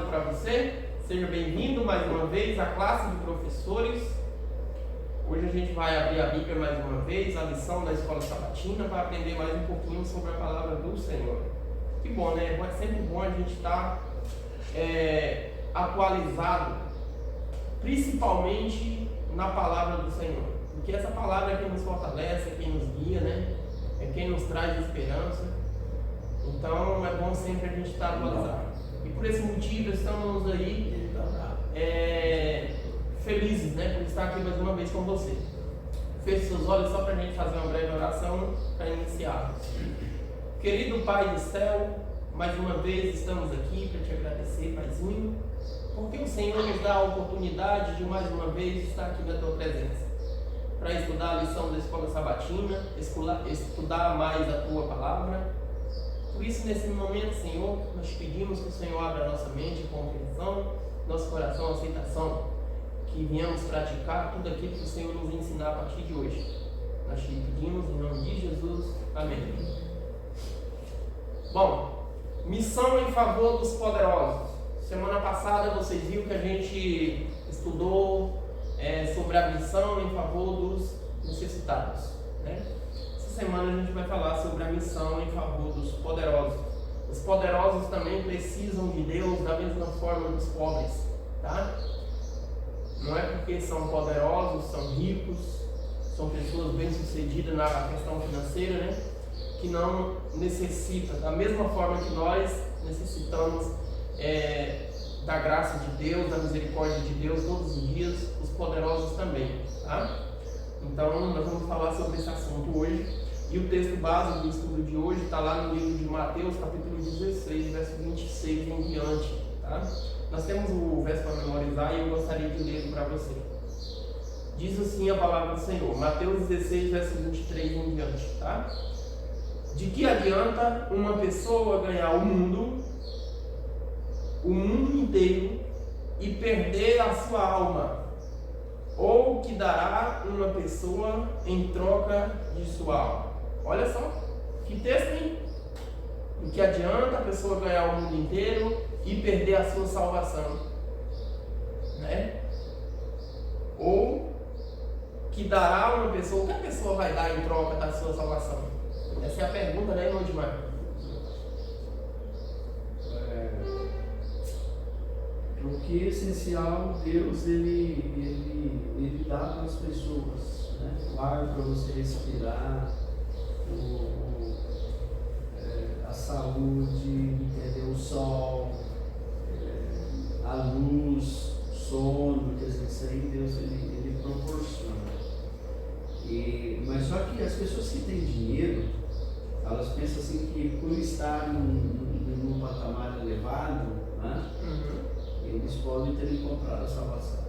para você. Seja bem-vindo mais uma vez à classe de professores. Hoje a gente vai abrir a Bíblia mais uma vez, a lição da Escola Sabatina, para aprender mais um pouquinho sobre a palavra do Senhor. Que bom, né? É sempre bom a gente estar atualizado, principalmente na palavra do Senhor. Porque essa palavra é quem nos fortalece, é quem nos guia, né? É quem nos traz esperança. Então é bom sempre a gente estar atualizado. E por esse motivo estamos aí felizes, né, por estar aqui mais uma vez com você. Feche seus olhos só para a gente fazer uma breve oração para iniciar. Querido Pai do céu, mais uma vez estamos aqui para te agradecer, Paizinho, porque o Senhor nos dá a oportunidade de mais uma vez estar aqui na tua presença, para estudar a lição da Escola Sabatina, estudar mais a tua palavra. Por isso, nesse momento, Senhor, nós te pedimos que o Senhor abra a nossa mente, compreensão, nosso coração, aceitação, que venhamos praticar tudo aquilo que o Senhor nos ensinar a partir de hoje. Nós te pedimos em nome de Jesus. Amém. Bom, missão em favor dos poderosos. Semana passada vocês viram que a gente estudou sobre a missão em favor dos necessitados, né? Semana a gente vai falar sobre a missão em favor dos poderosos. Os poderosos também precisam de Deus da mesma forma dos pobres, tá? Não é porque são poderosos, são ricos, são pessoas bem-sucedidas na questão financeira, né? Que não necessitam, da mesma forma que nós necessitamos da graça de Deus, da misericórdia de Deus todos os dias, os poderosos também, tá? Então nós vamos falar sobre esse assunto hoje. E o texto base do estudo de hoje está lá no livro de Mateus, capítulo 16, verso 26 em diante, tá? Nós temos o verso para memorizar e eu gostaria de ler para você. Diz assim a palavra do Senhor, Mateus 16, verso 23 em diante, tá? De que adianta uma pessoa ganhar o mundo inteiro e perder a sua alma? Ou que dará uma pessoa em troca de sua alma? Olha só, que texto, hein? O que adianta a pessoa ganhar o mundo inteiro e perder a sua salvação, né? Ou que dará uma pessoa, o que a pessoa vai dar em troca da sua salvação? Essa é a pergunta, né, irmão Dimar? Porque essencial, Deus ele dá para as pessoas, né? O ar para você respirar, a saúde, entendeu? O sol, a luz, o sono, quer dizer, isso aí Deus ele proporciona. Mas só que as pessoas que têm dinheiro, elas pensam assim que por estar num patamar elevado, né? Eles podem ter comprado a salvação.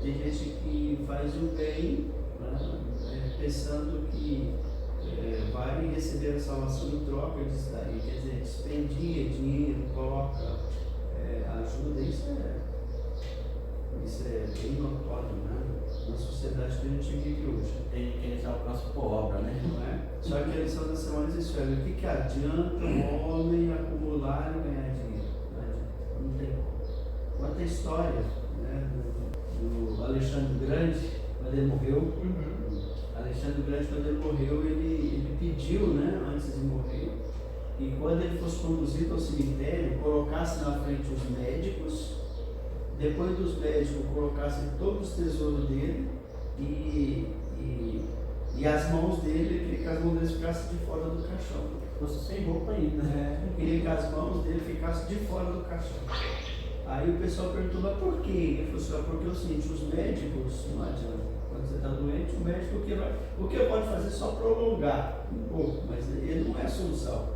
Tem gente que faz o bem, né, pensando que vai receber a salvação em troca disso daí. Quer dizer, despendia dinheiro, coloca ajuda. Isso é bem notório, né? Na sociedade que a gente vive hoje. Tem que eles alcançam por obra, né? Não é? Só que a lição da semana diz isso: o que adianta o homem acumular e ganhar dinheiro? Não tem como. Quanta história, né, do Alexandre Grande, quando ele morreu. Alexandre Grande, quando ele morreu, ele pediu, né, antes de morrer, que quando ele fosse conduzido ao cemitério, colocasse na frente os médicos, depois dos médicos colocassem todos os tesouros dele e as mãos dele, ele queria que as mãos dele ficassem de fora do caixão. Fosse sem roupa ainda, né? Ele queria que as mãos dele ficassem de fora do caixão. Aí o pessoal perguntou, mas por quê? Ele falou assim, porque é o seguinte, os médicos, não adianta, quando você está doente, o médico o que pode fazer só prolongar um pouco, mas ele não é a solução.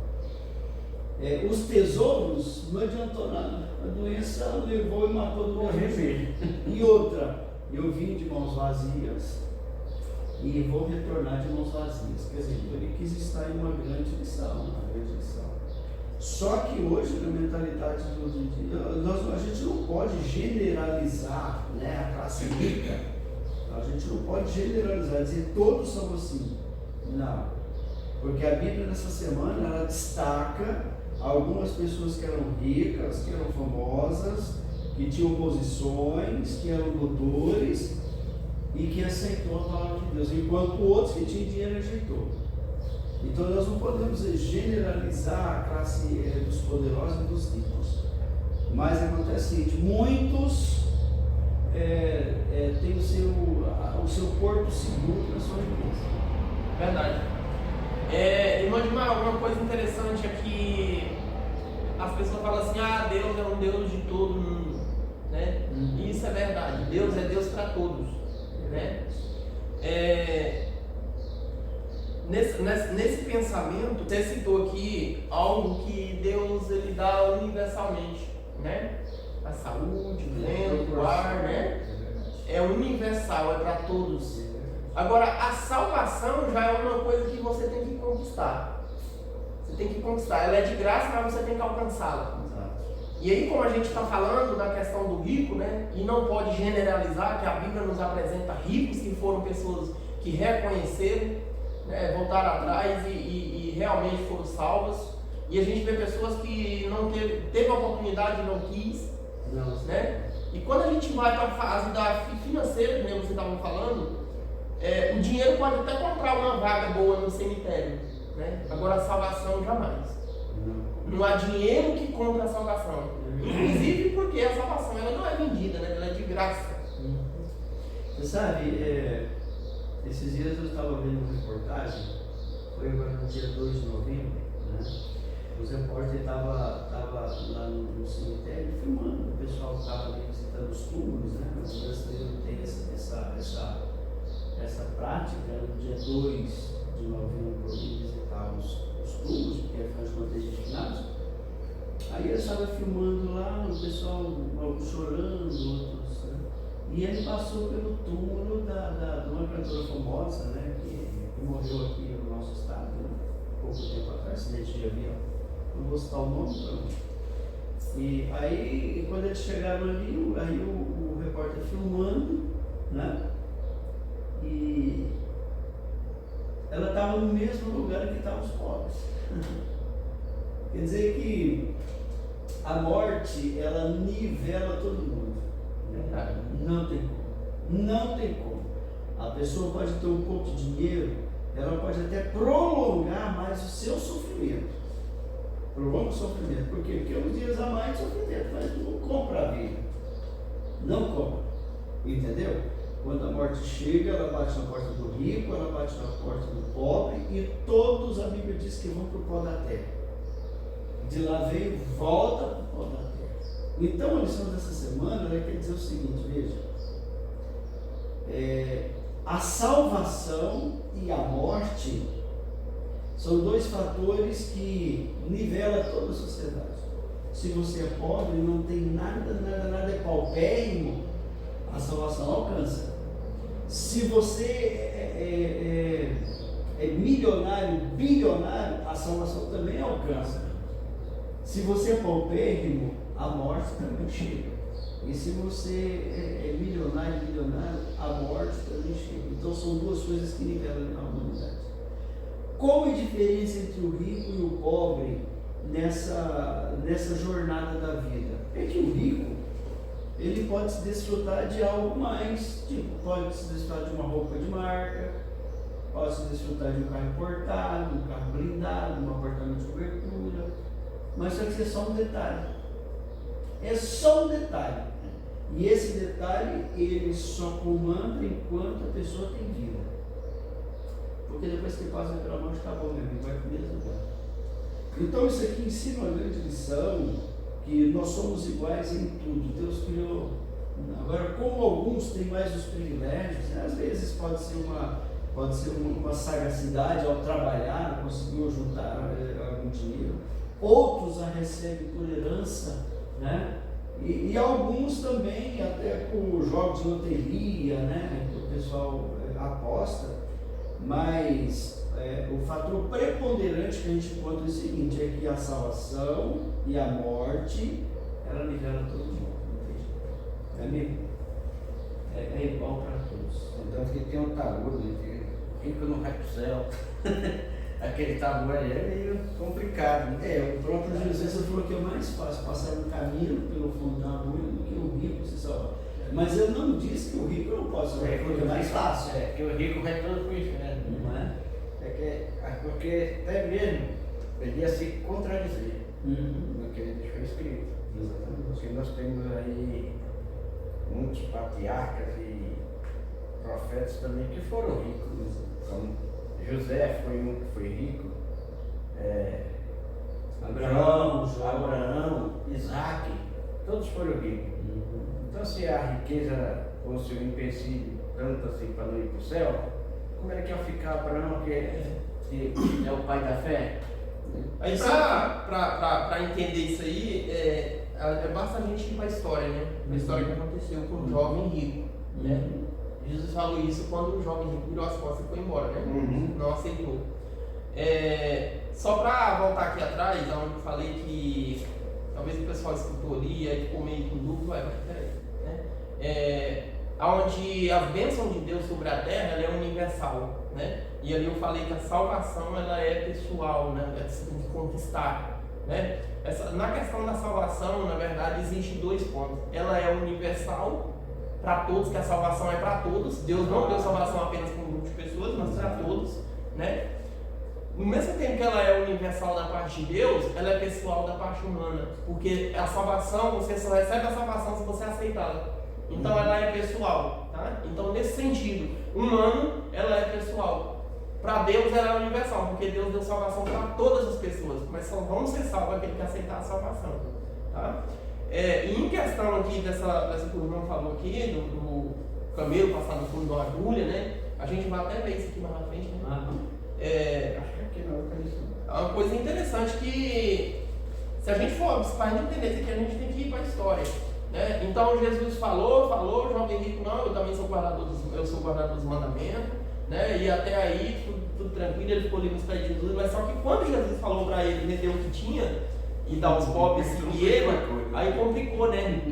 Os tesouros não adiantou nada, a doença levou e matou do mesmo jeito. E outra, eu vim de mãos vazias e vou retornar de mãos vazias. Quer dizer, ele quis estar em uma grande lição, Só que hoje, na mentalidade de hoje em dia, a gente não pode generalizar, né, a classe rica. A gente não pode generalizar, dizer todos são assim. Não. Porque a Bíblia nessa semana ela destaca algumas pessoas que eram ricas, que eram famosas, que tinham posições, que eram doutores e que aceitou a palavra de Deus, enquanto outros que tinham dinheiro rejeitou. Então nós não podemos generalizar a classe dos poderosos e dos ricos. Mas acontece o seguinte, muitos têm o seu porto seguro na sua riqueza. Verdade. Irmã Dilma, uma coisa interessante é que as pessoas falam assim, Deus é um Deus de todo mundo, né? E isso é verdade, Deus é Deus para todos, né? Nesse pensamento, você citou aqui algo que Deus ele dá universalmente, né? A saúde, o vento, o ar, né? É universal, é para todos. Agora, a salvação já é uma coisa que você tem que conquistar. Você tem que conquistar. Ela é de graça, mas você tem que alcançá-la. E aí, como a gente está falando da questão do rico, né? E não pode generalizar, que a Bíblia nos apresenta ricos que foram pessoas que reconheceram, né, voltaram atrás e realmente foram salvas. E a gente vê pessoas que não teve a oportunidade e não quis, né? E quando a gente vai para a fase da financeira, como você estava falando, o dinheiro pode até comprar uma vaga boa no cemitério, né? Agora a salvação jamais. Não há dinheiro que compra a salvação. Inclusive porque a salvação ela não é vendida, né? Ela é de graça. Você sabe, esses dias eu estava vendo uma reportagem, foi agora no dia 2 de novembro, né? Os repórteres estavam lá no cemitério filmando, o pessoal estava ali visitando os túmulos, né? Os brasileiros têm essa prática, no dia 2 de novembro, de visitar os túmulos, porque afinal de contas existe. Aí eu estava filmando lá, o pessoal, alguns chorando, outros, né? E ele passou pelo túmulo de uma cantora famosa, né? Que morreu aqui no nosso estado, né? Pouco tempo atrás, acidente de avião. Não vou citar o nome, não. E aí, quando eles chegaram ali, aí o repórter filmando, né? E ela estava no mesmo lugar que estavam os pobres. Quer dizer que a morte, ela nivela todo mundo. Não tem como. Não tem como. A pessoa pode ter um pouco de dinheiro, ela pode até prolongar mais o seu sofrimento. Prolonga o sofrimento. Por quê? Porque uns dias a mais sofrimento, mas não compra a vida. Não compra. Entendeu? Quando a morte chega, ela bate na porta do rico, ela bate na porta do pobre, e todos, a Bíblia diz que vão para o pó da terra. De lá veio, volta para o pó da terra. Então a lição dessa semana quer dizer o seguinte, veja, a salvação e a morte são dois fatores que nivelam toda a sociedade. Se você é pobre, não tem nada é paupérrimo, a salvação alcança. Se você é milionário, bilionário, a salvação também alcança. Se você é paupérrimo, a morte também chega. E se você é milionário, a morte também chega. Então são duas coisas que nivelam a humanidade. Qual a diferença entre o rico e o pobre nessa jornada da vida? É que o rico, ele pode se desfrutar de algo mais, pode se desfrutar de uma roupa de marca, pode se desfrutar de um carro importado, um carro blindado, um apartamento de cobertura, mas só que isso é só um detalhe. É só um detalhe. E esse detalhe, ele só comanda enquanto a pessoa tem vida. Porque depois que passa pela morte, acabou, meu amigo, vai para o mesmo lugar. Então isso aqui ensina uma grande lição, que nós somos iguais em tudo. Deus criou. Agora, como alguns têm mais os privilégios, né? Às vezes pode ser uma sagacidade ao trabalhar, conseguiu juntar algum dinheiro. Outros a recebem por herança, né? E alguns também, até por jogos de loteria, né? Que o pessoal aposta, mas o fator preponderante que a gente encontra é o seguinte, é que a salvação e a morte, ela nivela todo mundo, não tem jeito. É mesmo? É igual para todos. Tanto que tem um taludo, rico não vai para o céu. aquele tabu aí é meio complicado, né? O próprio Jesus falou que é mais fácil passar um caminho pelo fundo da agulha do que o rico se salvar. Mas eu não disse que o rico não pode salvar, ele falou que é mais fácil. É, que o rico vai todo com isso, né? Não é? Porque até mesmo ele ia se contradizer Uhum. no que ele deixou escrito. Exatamente. Porque nós temos aí muitos patriarcas e profetas também que foram ricos. Como José foi um que foi rico, Abraão, Isaac, todos foram ricos. Uhum. Então, se a riqueza fosse um empecilho tanto assim para não ir para o céu, como é que ia ficar Abraão, que é o pai da fé? Aí para entender isso aí, basta a gente ir para a história, né? A história que aconteceu com o jovem rico, né? Jesus falou isso quando o jovem rico virou as costas e foi embora, né? Uhum. Não aceitou. Só para voltar aqui atrás, onde eu falei que talvez o pessoal escutou ali, aí ficou meio com dúvida, peraí, né? Onde a bênção de Deus sobre a terra ela é universal, né? E ali eu falei que a salvação ela é pessoal, né? Você tem que conquistar, né? Na questão da salvação, na verdade, existe dois pontos. Ela é universal para todos, que a salvação é para todos. Deus não deu salvação apenas para um grupo de pessoas, mas para todos, né? No mesmo tempo que ela é universal da parte de Deus, ela é pessoal da parte humana, porque a salvação, você só recebe a salvação se você aceitá-la. Então ela é pessoal, tá? Então nesse sentido, humano, ela é pessoal. Para Deus ela é universal, porque Deus deu salvação para todas as pessoas, mas só vão ser salvos aquele que aceitar a salvação, tá? E em questão aqui dessa que o João falou aqui, do camelo passar no fundo de uma agulha, né? A gente vai até ver isso aqui mais na frente, né? Acho que aqui não é isso. É uma coisa interessante que, se a gente for para a gente entender isso aqui, a gente tem que ir para a história, né? Então Jesus falou, jovem rico, não, eu também sou guardador dos mandamentos, né? E até aí, tudo tranquilo, ele ficou ali nos pés de Jesus, mas só que quando Jesus falou para ele vender o que tinha e dar aos pobres e seguir ele, aí complicou, né?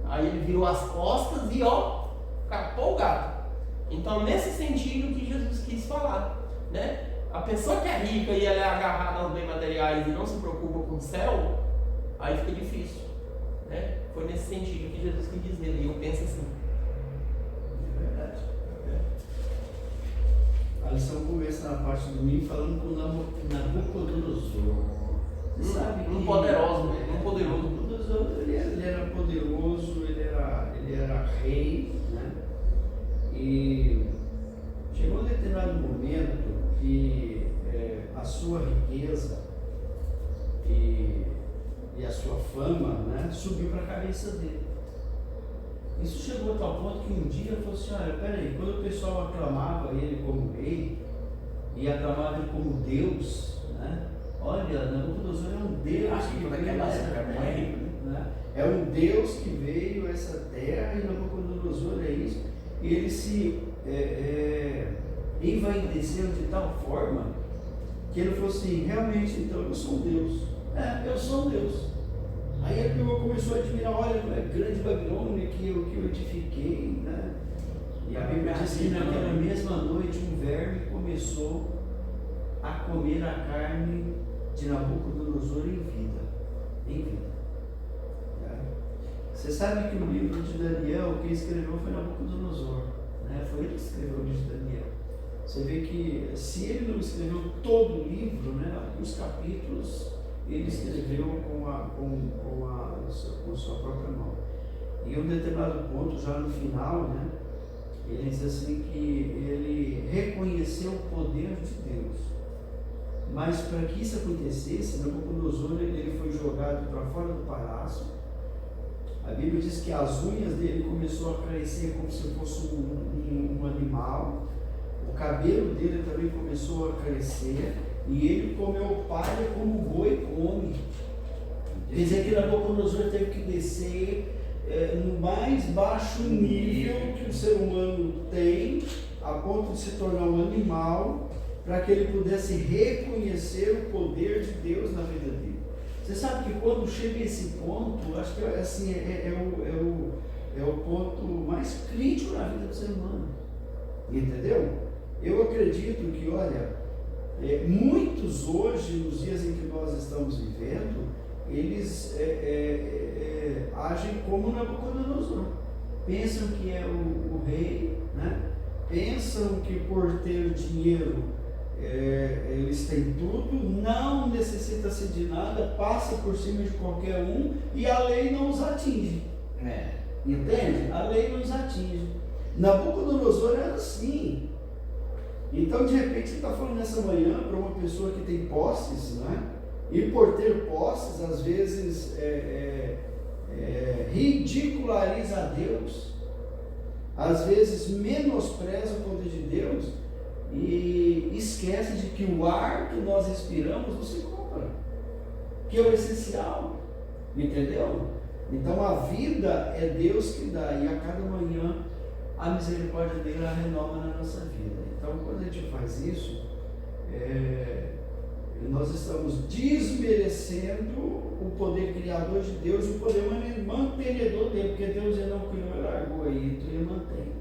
Aí ele virou as costas e ó, capou o gato. Então, nesse sentido que Jesus quis falar, né? A pessoa que é rica e ela é agarrada aos bens materiais e não se preocupa com o céu, aí fica difícil, né? Foi nesse sentido que Jesus quis dizer, e eu penso assim. É verdade. A lição começa na parte do domingo falando com Nabucodonosor. Você sabe que Poderoso, né? Poderoso. Nabucodonosor, ele era poderoso, ele era rei, né? E chegou um determinado momento que a sua riqueza e a sua fama, né, subiu para a cabeça dele. Isso chegou a tal ponto que um dia ele falou assim: olha, peraí, quando o pessoal aclamava ele como rei e aclamava ele como Deus, né? Olha, Nabucodonosor é um Deus que veio a essa terra, né? É um Deus que veio a essa terra e Nabucodonosor é isso. E ele se envaideceu de tal forma que ele falou assim: realmente, então eu sou um Deus. Eu sou um Deus. Aí ele começou a admirar: olha, a grande Babilônia que eu edifiquei, né? E a Bíblia diz que naquela mesma noite um verme começou a comer a carne de Nabucodonosor em vida. Você sabe que o livro de Daniel, quem escreveu foi Nabucodonosor, né? Foi ele que escreveu o livro de Daniel. Você vê que se ele não escreveu todo o livro, né, os capítulos, ele escreveu com sua própria mão. E um determinado ponto, já no final, né, ele diz assim que ele reconheceu o poder de Deus. Mas para que isso acontecesse, Nabucodonosor ele foi jogado para fora do palácio. A Bíblia diz que as unhas dele começou a crescer como se fosse um animal. O cabelo dele também começou a crescer. E ele comeu palha como o boi come. Quer dizer que Nabucodonosor teve que descer no mais baixo nível que o ser humano tem, a ponto de se tornar um animal, para que ele pudesse reconhecer o poder de Deus na vida dele. Você sabe que quando chega esse ponto, acho que assim, é o ponto mais crítico na vida do ser humano. Entendeu? Eu acredito que, olha, Muitos hoje, nos dias em que nós estamos vivendo, eles agem como Nabucodonosor. Pensam que é o rei, né? Pensam que por ter dinheiro eles têm tudo, não necessita-se de nada, passa por cima de qualquer um e a lei não os atinge. Entende? A lei não os atinge. Nabucodonosor era assim. Então, de repente, você está falando nessa manhã para uma pessoa que tem posses, né? E por ter posses, às vezes ridiculariza a Deus, às vezes menospreza o poder de Deus e esquece de que o ar que nós respiramos não se compra, que é o essencial, entendeu? Então a vida é Deus que dá, e a cada manhã a misericórdia dele a renova na nossa vida. Então, quando a gente faz isso, nós estamos desmerecendo o poder criador de Deus, o poder mantenedor dele, porque Deus ele não criou, ele largou aí, então ele mantém.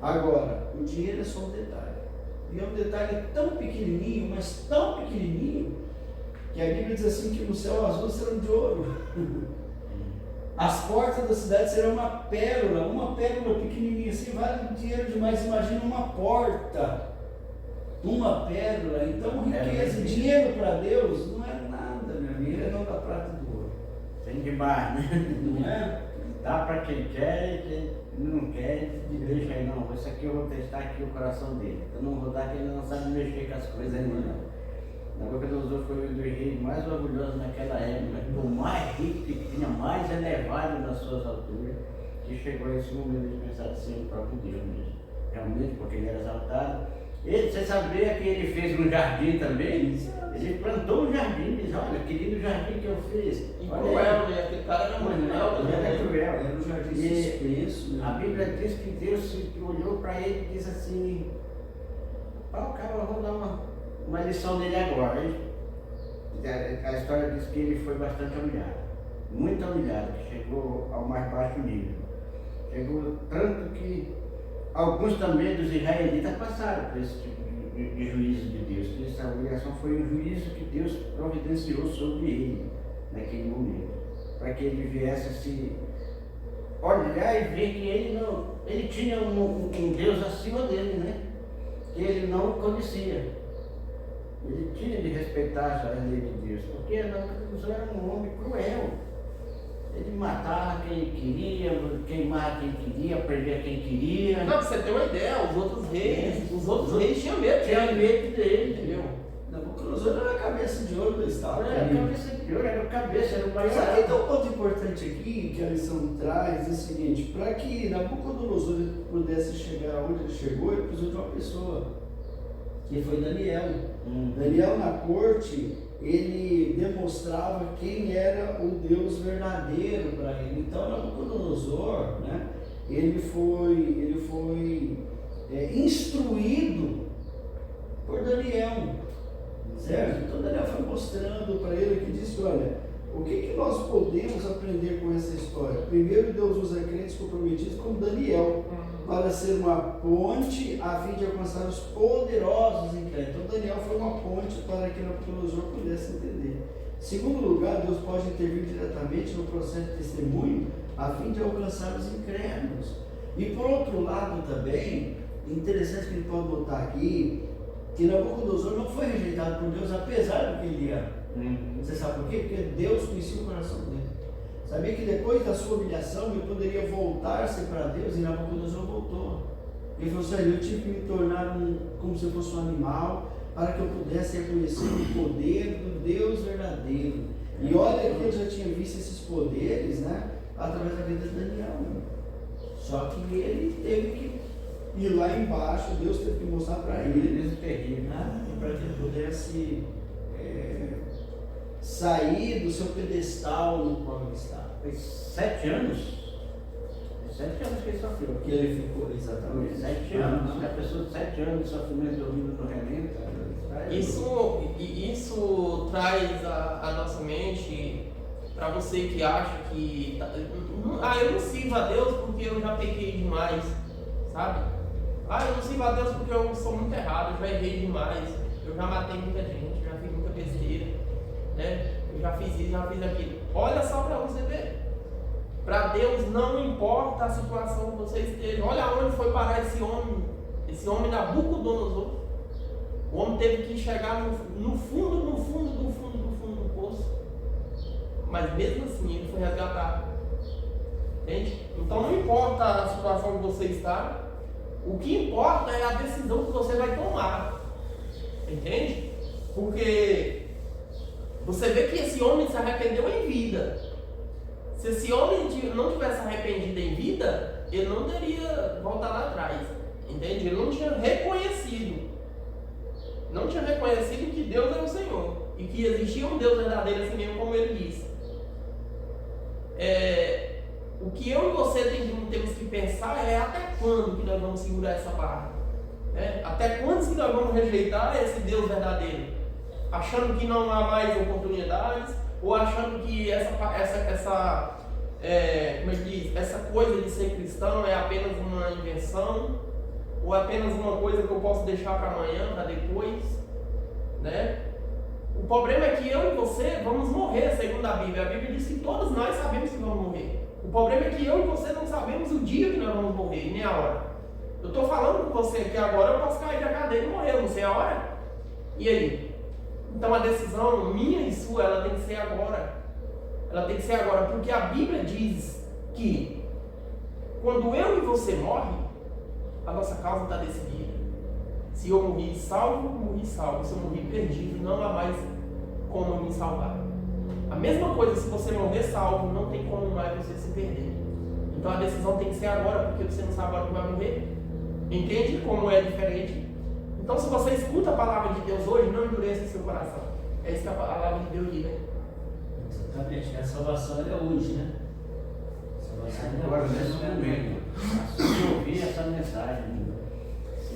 Agora, o dinheiro é só um detalhe, e é um detalhe tão pequenininho, mas tão pequenininho, que a Bíblia diz assim, que no céu as ruas serão de ouro. As portas da cidade serão uma pérola pequenininha assim, vale dinheiro demais. Imagina uma porta, uma pérola. Então, riqueza, dinheiro para Deus não é nada, meu amigo, é não da prata e do ouro. Tem demais, né? Não é? Dá para quem quer e quem não quer, deixa aí, não. Isso aqui eu vou testar aqui o coração dele. Eu não vou dar que ele não sabe mexer com as coisas ainda, não. Nabucodonosor foi um dos reis mais orgulhosos naquela época, o mais rico que tinha, mais elevado nas suas alturas, que chegou a esse momento de pensar de ser o próprio Deus mesmo. Realmente, porque ele era exaltado. Você sabia que ele fez um jardim também? Ele plantou um jardim, diz, olha, que lindo jardim que eu fiz. E cruel, né? Aquele cara era muito cruel. Era um jardim suspenso. A Bíblia diz que Deus olhou para ele e disse assim, cara, eu vou dar uma lição dele agora. A história diz que ele foi bastante humilhado, muito humilhado, que chegou ao mais baixo nível. Chegou tanto que alguns também dos israelitas passaram por esse tipo de juízo de Deus. Que essa obrigação foi um juízo que Deus providenciou sobre ele naquele momento, para que ele viesse a se olhar e ver que ele tinha um Deus acima dele, né? Que ele não conhecia. Ele tinha de respeitar a lei de Deus, porque Nabucodonosor era um homem cruel. Ele matava quem queria, queimava quem queria, prendia quem queria. Não, pra você ter uma ideia, os outros reis tinham medo. Tinha medo dele, entendeu? Nabucodonosor era a cabeça de ouro do estado. Era a cabeça de ouro, era a cabeça, era o maior. Só que tem um ponto importante aqui que a lição traz, é o seguinte: para que Nabucodonosor pudesse chegar onde ele chegou, ele precisou de uma pessoa, que foi Daniel. Daniel na corte, ele demonstrava quem era o Deus verdadeiro para ele. Então Nabucodonosor, né, ele foi instruído por Daniel, certo? Então Daniel foi mostrando para ele, que disse, olha, o que nós podemos aprender com essa história? Primeiro, Deus usa crentes comprometidos como Daniel, para ser uma ponte a fim de alcançar os poderosos em crédito. Então Daniel foi uma ponte para que Nabucodonosor pudesse entender. Segundo lugar, Deus pode intervir diretamente no processo de testemunho a fim de alcançar os incrédulos. E por outro lado também, interessante que ele pode notar aqui, que Nabucodonosor não foi rejeitado por Deus apesar do que ele era. Você sabe por quê? Porque Deus conhecia o coração dele. Sabia que depois da sua humilhação ele poderia voltar-se para Deus, e Nabucodonosor voltou. Ele falou assim, eu tive que me tornar como se eu fosse um animal, para que eu pudesse reconhecer o poder do Deus verdadeiro. E olha que ele já tinha visto esses poderes, né, através da vida de Daniel. Só que ele teve que ir lá embaixo, Deus teve que mostrar para ele, para que ele pudesse sair do seu pedestal no qual ele estava. Foi 7 anos. 7 anos que ele sofreu. Que ele ficou, exatamente. 7 anos. Uma pessoa de 7 anos de sofrimento dormindo no relento. Isso traz a nossa mente para você que acha que eu não sirvo a Deus porque eu já pequei demais, sabe? Eu não sirvo a Deus porque eu sou muito errado, eu já errei demais. eu já matei muita gente, já fiz muita besteira, né? Eu já fiz isso, já fiz aquilo. Olha só para você ver. Para Deus não importa a situação que você esteja. Olha onde foi parar esse homem Nabucodonosor. O homem teve que chegar no fundo do poço. Mas mesmo assim ele foi resgatado. Entende? Então não importa a situação que você está. O que importa é a decisão que você vai tomar. Entende? Porque você vê que esse homem se arrependeu em vida. Se esse homem não tivesse arrependido em vida, ele não teria voltado lá atrás. Entende? Ele não tinha reconhecido. Não tinha reconhecido que Deus é o Senhor. E que existia um Deus verdadeiro assim mesmo, como ele disse. O que eu e você temos que pensar é até quando que nós vamos segurar essa barra. Até quando que nós vamos rejeitar esse Deus verdadeiro? Achando que não há mais oportunidades, ou achando que essa coisa de ser cristão é apenas uma invenção, ou apenas uma coisa que eu posso deixar para amanhã, para depois, né? O problema é que eu e você vamos morrer, segundo a Bíblia. A Bíblia diz que todos nós sabemos que vamos morrer. O problema é que eu e você não sabemos o dia que nós vamos morrer, e nem a hora. Eu estou falando com você que agora eu posso cair da cadeira e morrer, eu não sei a hora. E aí? Então a decisão minha e sua, ela tem que ser agora. Ela tem que ser agora, porque a Bíblia diz que quando eu e você morrem, a nossa causa está decidida. Se eu morri salvo, morri salvo. Se eu morri perdido, não há mais como me salvar. A mesma coisa, se você morrer salvo, não tem como mais você se perder. Então a decisão tem que ser agora, porque você não sabe a hora que vai morrer. Entende como é diferente? Então se você escuta a palavra de Deus hoje, não endureça seu coração. É isso que a palavra de Deus diz, né? Exatamente, a salvação é hoje, né? A salvação é Agora, hoje. nesse momento, assim que ouvir essa mensagem,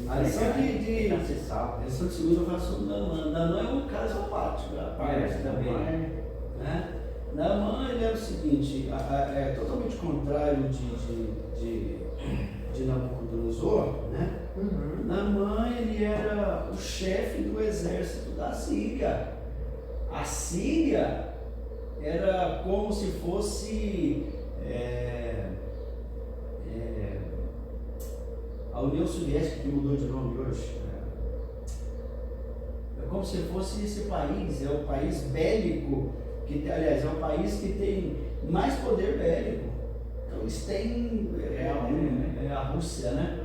A lição de ser salvo. lição de segunda eu faço sobre Naamã. Naamã é um caso apático, aparece também. Né? Naamã, ele era o seguinte, é totalmente contrário de Nabucodonosor, né? Naamã, ele era o chefe do exército da Síria. A Síria era como se fosse a União Soviética, que mudou de nome hoje. É como se fosse esse país, é o país bélico, aliás, é o país que tem mais poder bélico. Então eles têm a Rússia, né?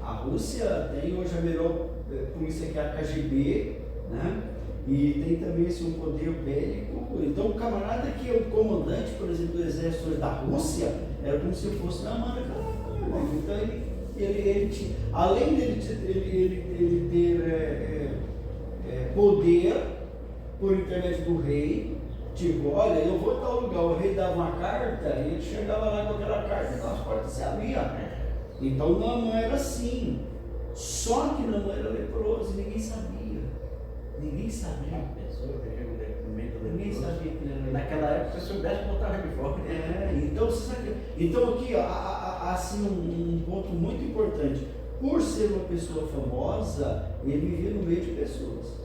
A Rússia tem hoje a melhor polícia que é a KGB, né? E tem também um poder bélico. Então o camarada que é o comandante, por exemplo, do exército da Rússia, era como se fosse Naamã daquela forma. Então ele além dele ter poder por intermédio do rei, tipo, olha, eu vou a tal lugar, o rei dava uma carta e ele chegava lá com aquela carta, então as portas se abriam. Então Naamã era assim, só que Naamã era leproso e ninguém sabia. Ninguém sabia que ele era leproso. Naquela época, se soubesse, botava de fora. Então aqui, ó, há assim um ponto muito importante. Por ser uma pessoa famosa, ele vivia no meio de pessoas.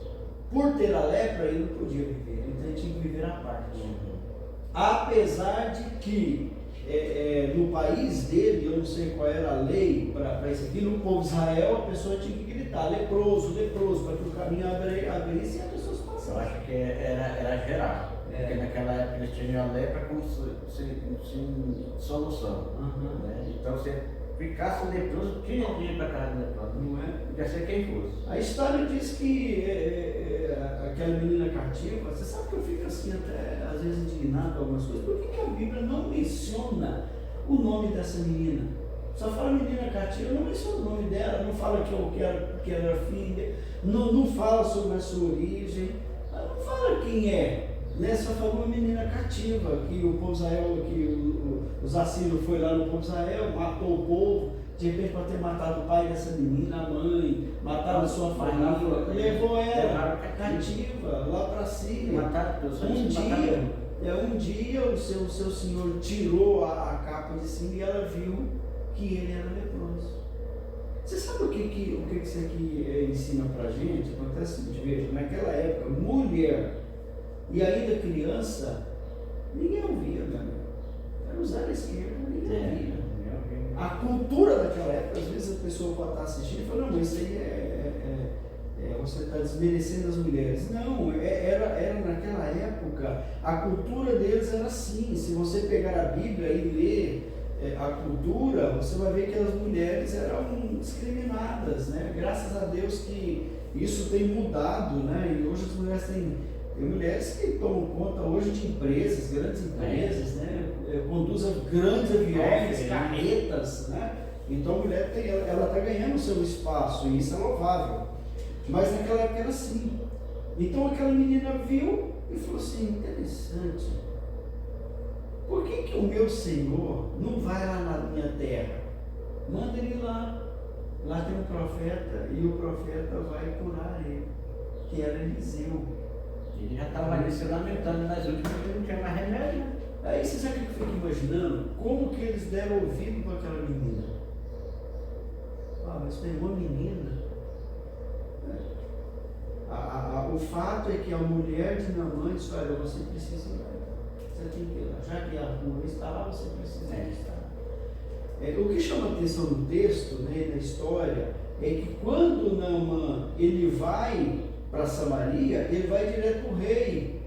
Por ter a lepra, ele não podia viver, então ele tinha que viver à parte. Apesar de que no país dele, eu não sei qual era a lei para isso aqui, no povo de Israel, a pessoa tinha que gritar leproso, leproso, para que o caminho abrisse e as pessoas passassem. Eu acho que era geral, porque naquela época eles tinham a lepra como sem solução. Né? Então, se ficasse leproso, tinha que ir para a casa do leproso, não é? Podia ser quem fosse. A história diz que aquela menina cativa, você sabe que eu fico assim até às vezes indignado com algumas coisas. Por que a Bíblia não menciona o nome dessa menina? Só fala menina cativa, não menciona o nome dela, não fala que ela era filha, não fala sobre a sua origem, não fala quem é, né? Só fala uma menina cativa, que o povo Israel, que os assírios foi lá no povo Israel, matou o povo, de repente pode ter matado o pai dessa menina, a mãe, mataram a sua família, levou ela cativa lá para Síria. Um dia o seu senhor tirou a capa de cima e ela viu que ele era leproso. Você sabe o que isso aqui ensina pra gente? Acontece o seguinte, veja, naquela época, mulher e ainda criança, ninguém ouvia, né? Era usar a esquerda, ninguém ouvia. A cultura daquela época, às vezes a pessoa pode estar assistindo e fala, não, mas isso aí você está desmerecendo as mulheres. Não, era naquela época, a cultura deles era assim. Se você pegar a Bíblia e ler a cultura, você vai ver que as mulheres eram discriminadas, né? Graças a Deus que isso tem mudado, né? E hoje as mulheres tem mulheres que tomam conta hoje de empresas, grandes empresas, né? Conduzem grandes aviões, carretas, né? Então a mulher ela está ganhando o seu espaço e isso é louvável. Mas naquela época era assim. Então aquela menina viu e falou assim, interessante. Por que o meu Senhor não vai lá na minha terra? Manda ele lá. Lá tem um profeta e o profeta vai curar ele, que era Eliseu. Ele já estava ali se lamentando nas últimas que não tinha mais remédio. Aí você sabe o que eu fico imaginando? Como que eles deram ouvido para aquela menina? Ah, mas pegou a menina. O fato é que a mulher de Naamã disse, olha, você precisa ir lá. Você tem que ir lá. Já que a rua está lá, você precisa estar. O que chama atenção no texto, né, na história, é que quando Naamã ele vai para Samaria, ele vai direto para o rei.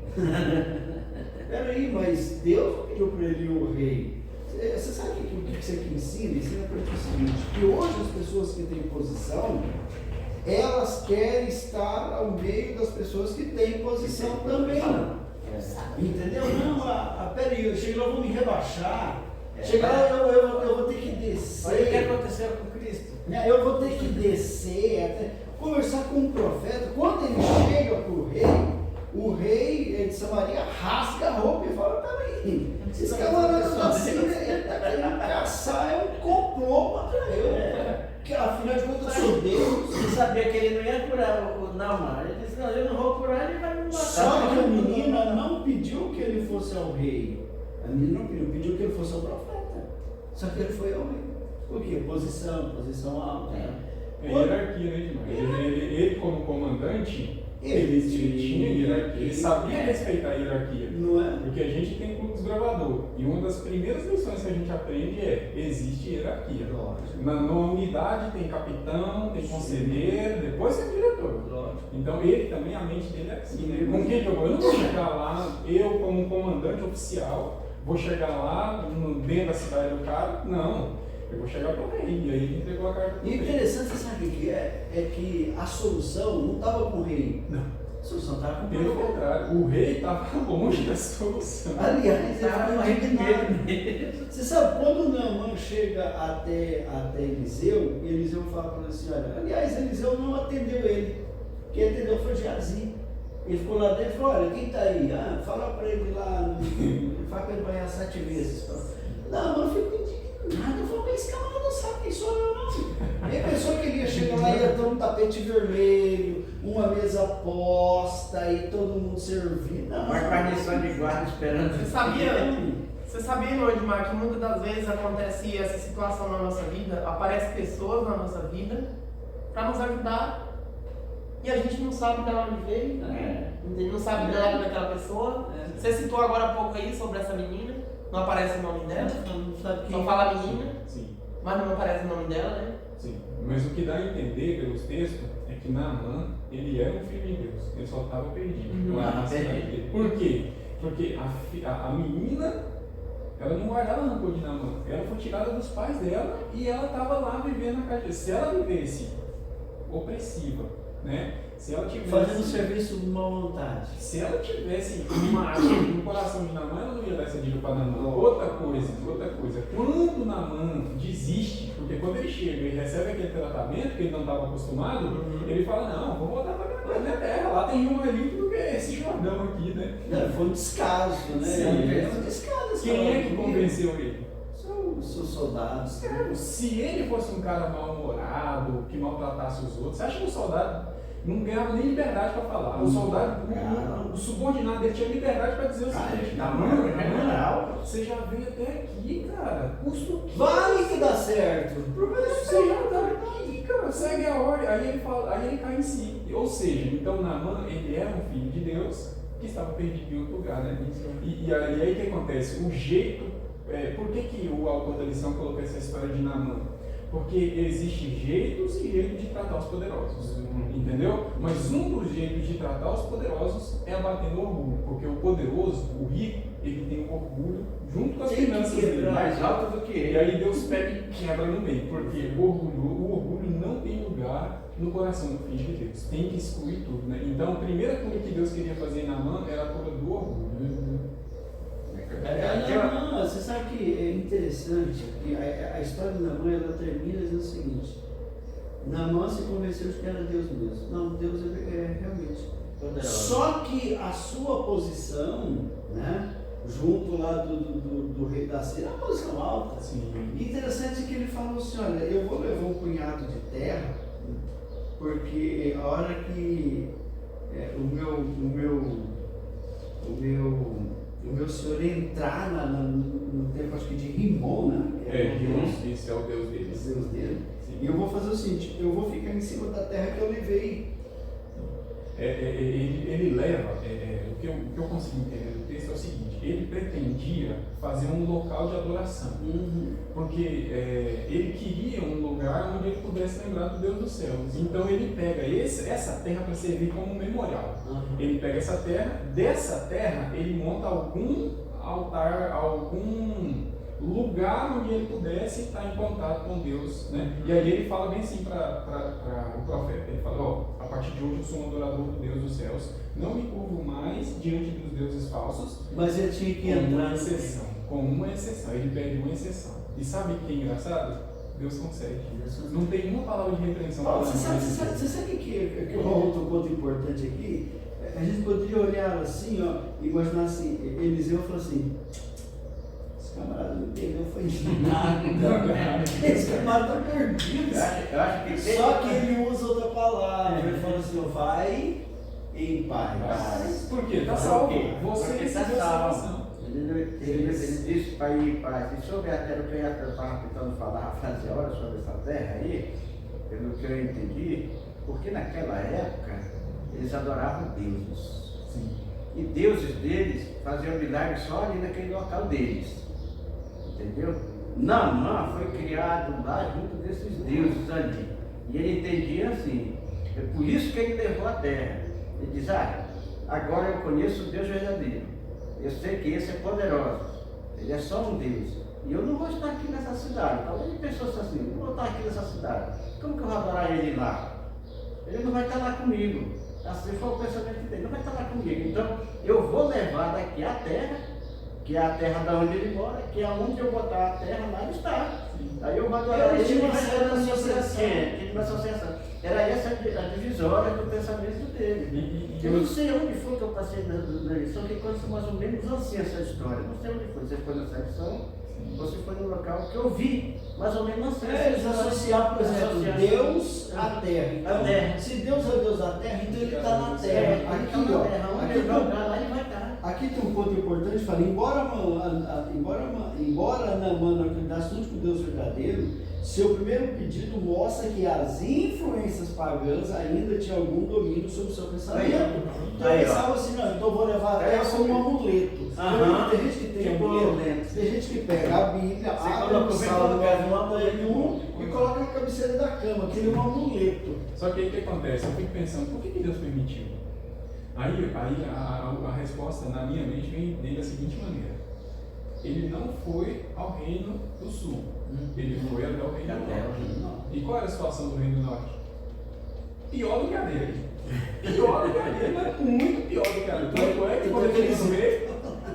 Peraí, mas Deus pediu para ele ir ao rei. Você sabe o que isso aqui ensina? Ensina para o seguinte, que hoje as pessoas que têm posição, elas querem estar ao meio das pessoas que têm posição também. Entendeu? Não, peraí, eu chego lá, eu vou me rebaixar. Chega lá, eu vou ter que descer. Olha o que aconteceu com Cristo. Eu vou ter que descer, até conversar com o profeta. Quando ele chega para o rei de Samaria rasga a roupa e fala, peraí, esses camaradas estão assim, ele está querendo caçar, é um complô contra eu. Que afinal de contas eu sou Deus. Ele sabia que ele não ia curar o Naamã. Ele disse, não, eu não vou curar, ele vai me matar. Só que a menina não pediu que ele fosse ao rei. A menina não pediu que ele fosse ao profeta. Só que ele foi ao rei. Por quê? Posição alta. Hierarquia, né, demais? Ele como comandante, ele tinha hierarquia. Ele sabia respeitar a hierarquia. Não é? Porque a gente tem como desbravador. E uma das primeiras lições que a gente aprende existe hierarquia. Na unidade tem capitão, tem conselheiro, depois tem diretor. Lógico. Então ele também, a mente dele é assim, né? Com quem que eu vou? Eu não vou chegar lá, eu como comandante oficial, vou chegar lá dentro da cidade do cara, não. Eu vou chegar para o rei, e aí ele entregou a carta para o E rei. interessante, você sabe o que é? É que a solução não estava com o rei. Não. A solução estava com o Pelo profeta. contrário, o rei estava longe da solução. Aliás, ele Estava ficou morrendo de indignado. medo. Você sabe, quando Naamã chega até Eliseu fala para ele assim, olha, aliás, Eliseu não atendeu ele. Quem atendeu foi Geazi. Ele ficou lá dentro e falou, olha, quem está aí? Fala para ele lá, fala para ele banhar 7 vezes. Naamã ficou indignado, eu falei, mas esse camarada não sabe quem sou eu não. Ele pensou que ele ia chegar lá e ia ter um tapete vermelho, uma mesa posta e todo mundo servindo. Não, Uma guarnição de guarda esperando. Você sabia, irmão Edmar, que muitas das vezes acontece essa situação na nossa vida, aparecem pessoas na nossa vida para nos ajudar e a gente não sabe de onde veio, não sabe nada daquela pessoa. Você citou agora há pouco aí sobre essa menina, não aparece o nome dela, não sabe quem só fala a menina, Sim, mas não aparece o nome dela, né? sim. Mas o que dá a entender pelos textos é que Naamã, ele era um filho de Deus, ele só estava perdido. Não era a cidade dele. Por quê? Porque a menina, ela não guardava rancor de Naamã, ela foi tirada dos pais dela e ela estava lá vivendo na casa dele. Se ela vivesse opressiva, né? Se ela tivesse fazendo serviço de má vontade. Se ela tivesse uma acha no coração de Naamã, ela não ia dar essa dica para Naamã. Outra coisa. Quando Naamã desiste, porque quando ele chega e recebe aquele tratamento que ele não estava acostumado, ele fala, não, vou voltar para minha terra, lá tem um ali do que esse Jordão aqui, né? Foi um descaso, né? Sim. Foi um descaso. Quem é que convenceu ele? São os soldados. Se ele fosse um cara mal-humorado, que maltratasse os outros, você acha que o soldado não ganhava nem liberdade para falar? O soldado, o subordinado dele tinha liberdade para dizer o seguinte: general, você já veio até aqui, cara. Custo Vai que dá certo. Você já tá aqui, cara. aí ele cai em si. Ou seja, então Naamã, ele era um filho de Deus que estava perdido em outro lugar, né? E aí o que acontece? O jeito, por que o autor da lição colocou essa história de Naamã? Porque existem jeitos e jeitos de tratar os poderosos, entendeu? Mas um dos jeitos de tratar os poderosos é abatendo o orgulho, porque o poderoso, o rico, ele tem o orgulho junto com as finanças dele. Mais alto do que E ele. aí Deus pega e quebra no meio, porque o orgulho não tem lugar no coração do filho de Deus, tem que excluir tudo, né? Então a primeira cura que Deus queria fazer em Naamã era a cura do orgulho. Naamã, você sabe que é interessante que a história de Naamã ela termina dizendo o seguinte: Naamã se convenceu de que era Deus mesmo. Não, Deus é realmente. Só que a sua posição, né, junto lá do rei da Síria, é uma posição alta. Sim. Interessante que ele falou assim: olha, eu vou levar um punhado de terra, porque a hora que o meu senhor entrar no tempo, acho que de Rimon, né? Esse é o Deus deles. Deus dele. Sim. E eu vou fazer o seguinte: eu vou ficar em cima da terra que eu levei. Ele leva, o que eu consigo entender do texto é o seguinte: ele pretendia fazer um local de adoração, porque ele queria um lugar onde ele pudesse lembrar do Deus dos céus. Então ele pega essa terra para servir como um memorial. Ele pega essa terra, dessa terra ele monta algum altar, algum lugar onde ele pudesse estar em contato com Deus, né? E aí ele fala bem assim para o profeta, ele fala: a partir de hoje eu sou um adorador do Deus dos céus, não me curvo mais diante dos deuses falsos. Mas ele tinha que com entrar. uma exceção, com uma exceção, ele pede uma exceção. E sabe o que é engraçado? Deus concede. Não tem uma palavra de repreensão. Você sabe o que o outro ponto importante aqui? A gente poderia olhar assim, ó, e imaginar assim: Eliseu falou assim: esse camarada não entendeu, foi nada. Esse camarada está perdido. Eu acho que Só que ele usa outra palavra. Ele fala assim: ó, vai em paz. Por quê? Está salvo. Você Porque recebeu tá a salvo. salvação. Ele disse para ir em paz. E sobre a terra, o que eu estava tentando falar, fazer a hora sobre essa terra aí, pelo que eu entendi, porque naquela época eles adoravam deuses. Sim. E deuses deles faziam milagres só ali naquele local deles. Entendeu? Naamã foi criado lá junto desses deuses ali. E ele entendia assim. É por isso que ele levou a terra. Ele diz: agora eu conheço o Deus verdadeiro. Eu sei que esse é poderoso. Ele é só um Deus. E eu não vou estar aqui nessa cidade. Talvez ele pensou assim: não vou estar aqui nessa cidade. Como que eu vou adorar ele lá? Ele não vai estar lá comigo. Assim foi o pensamento dele: não vai estar lá comigo. Então eu vou levar daqui a terra, que é a terra da onde ele mora, que é onde eu botar a terra, lá ele está. Aí eu vou adorar ele. Tinha uma associação. Era essa a divisória do pensamento dele. Eu não sei onde foi que eu passei na lição, que aconteceu mais ou menos assim essa história. Não sei onde foi. Você foi na secção, você foi no local que eu vi, mais ou menos assim. Eles associaram, por exemplo, Deus à terra. Então, A terra. se Deus é o Deus da terra, então ele está na terra. Aqui, ó. Onde ele jogar, lá ele vai estar. Aqui tem um ponto importante, fala: embora Naamã não acreditasse no único Deus verdadeiro, seu primeiro pedido mostra que as influências pagãs ainda tinham algum domínio sobre o seu pensamento. Então ele pensava assim: não, então eu vou levar a terra como um amuleto. Tem gente que tem amuleto, tem gente que pega a Bíblia, abre o Salmo 91 e coloca na cabeceira da cama, aquele é um amuleto. Só que aí o que acontece? Eu fico pensando: por que Deus permitiu? Aí a resposta na minha mente vem da seguinte maneira: ele não foi ao reino do sul, ele foi até o reino do norte. E qual era a situação do reino do norte? Pior do que a dele. Pior do que a dele, mas muito pior do que a dele. Tanto é que quando ele chegou no rei,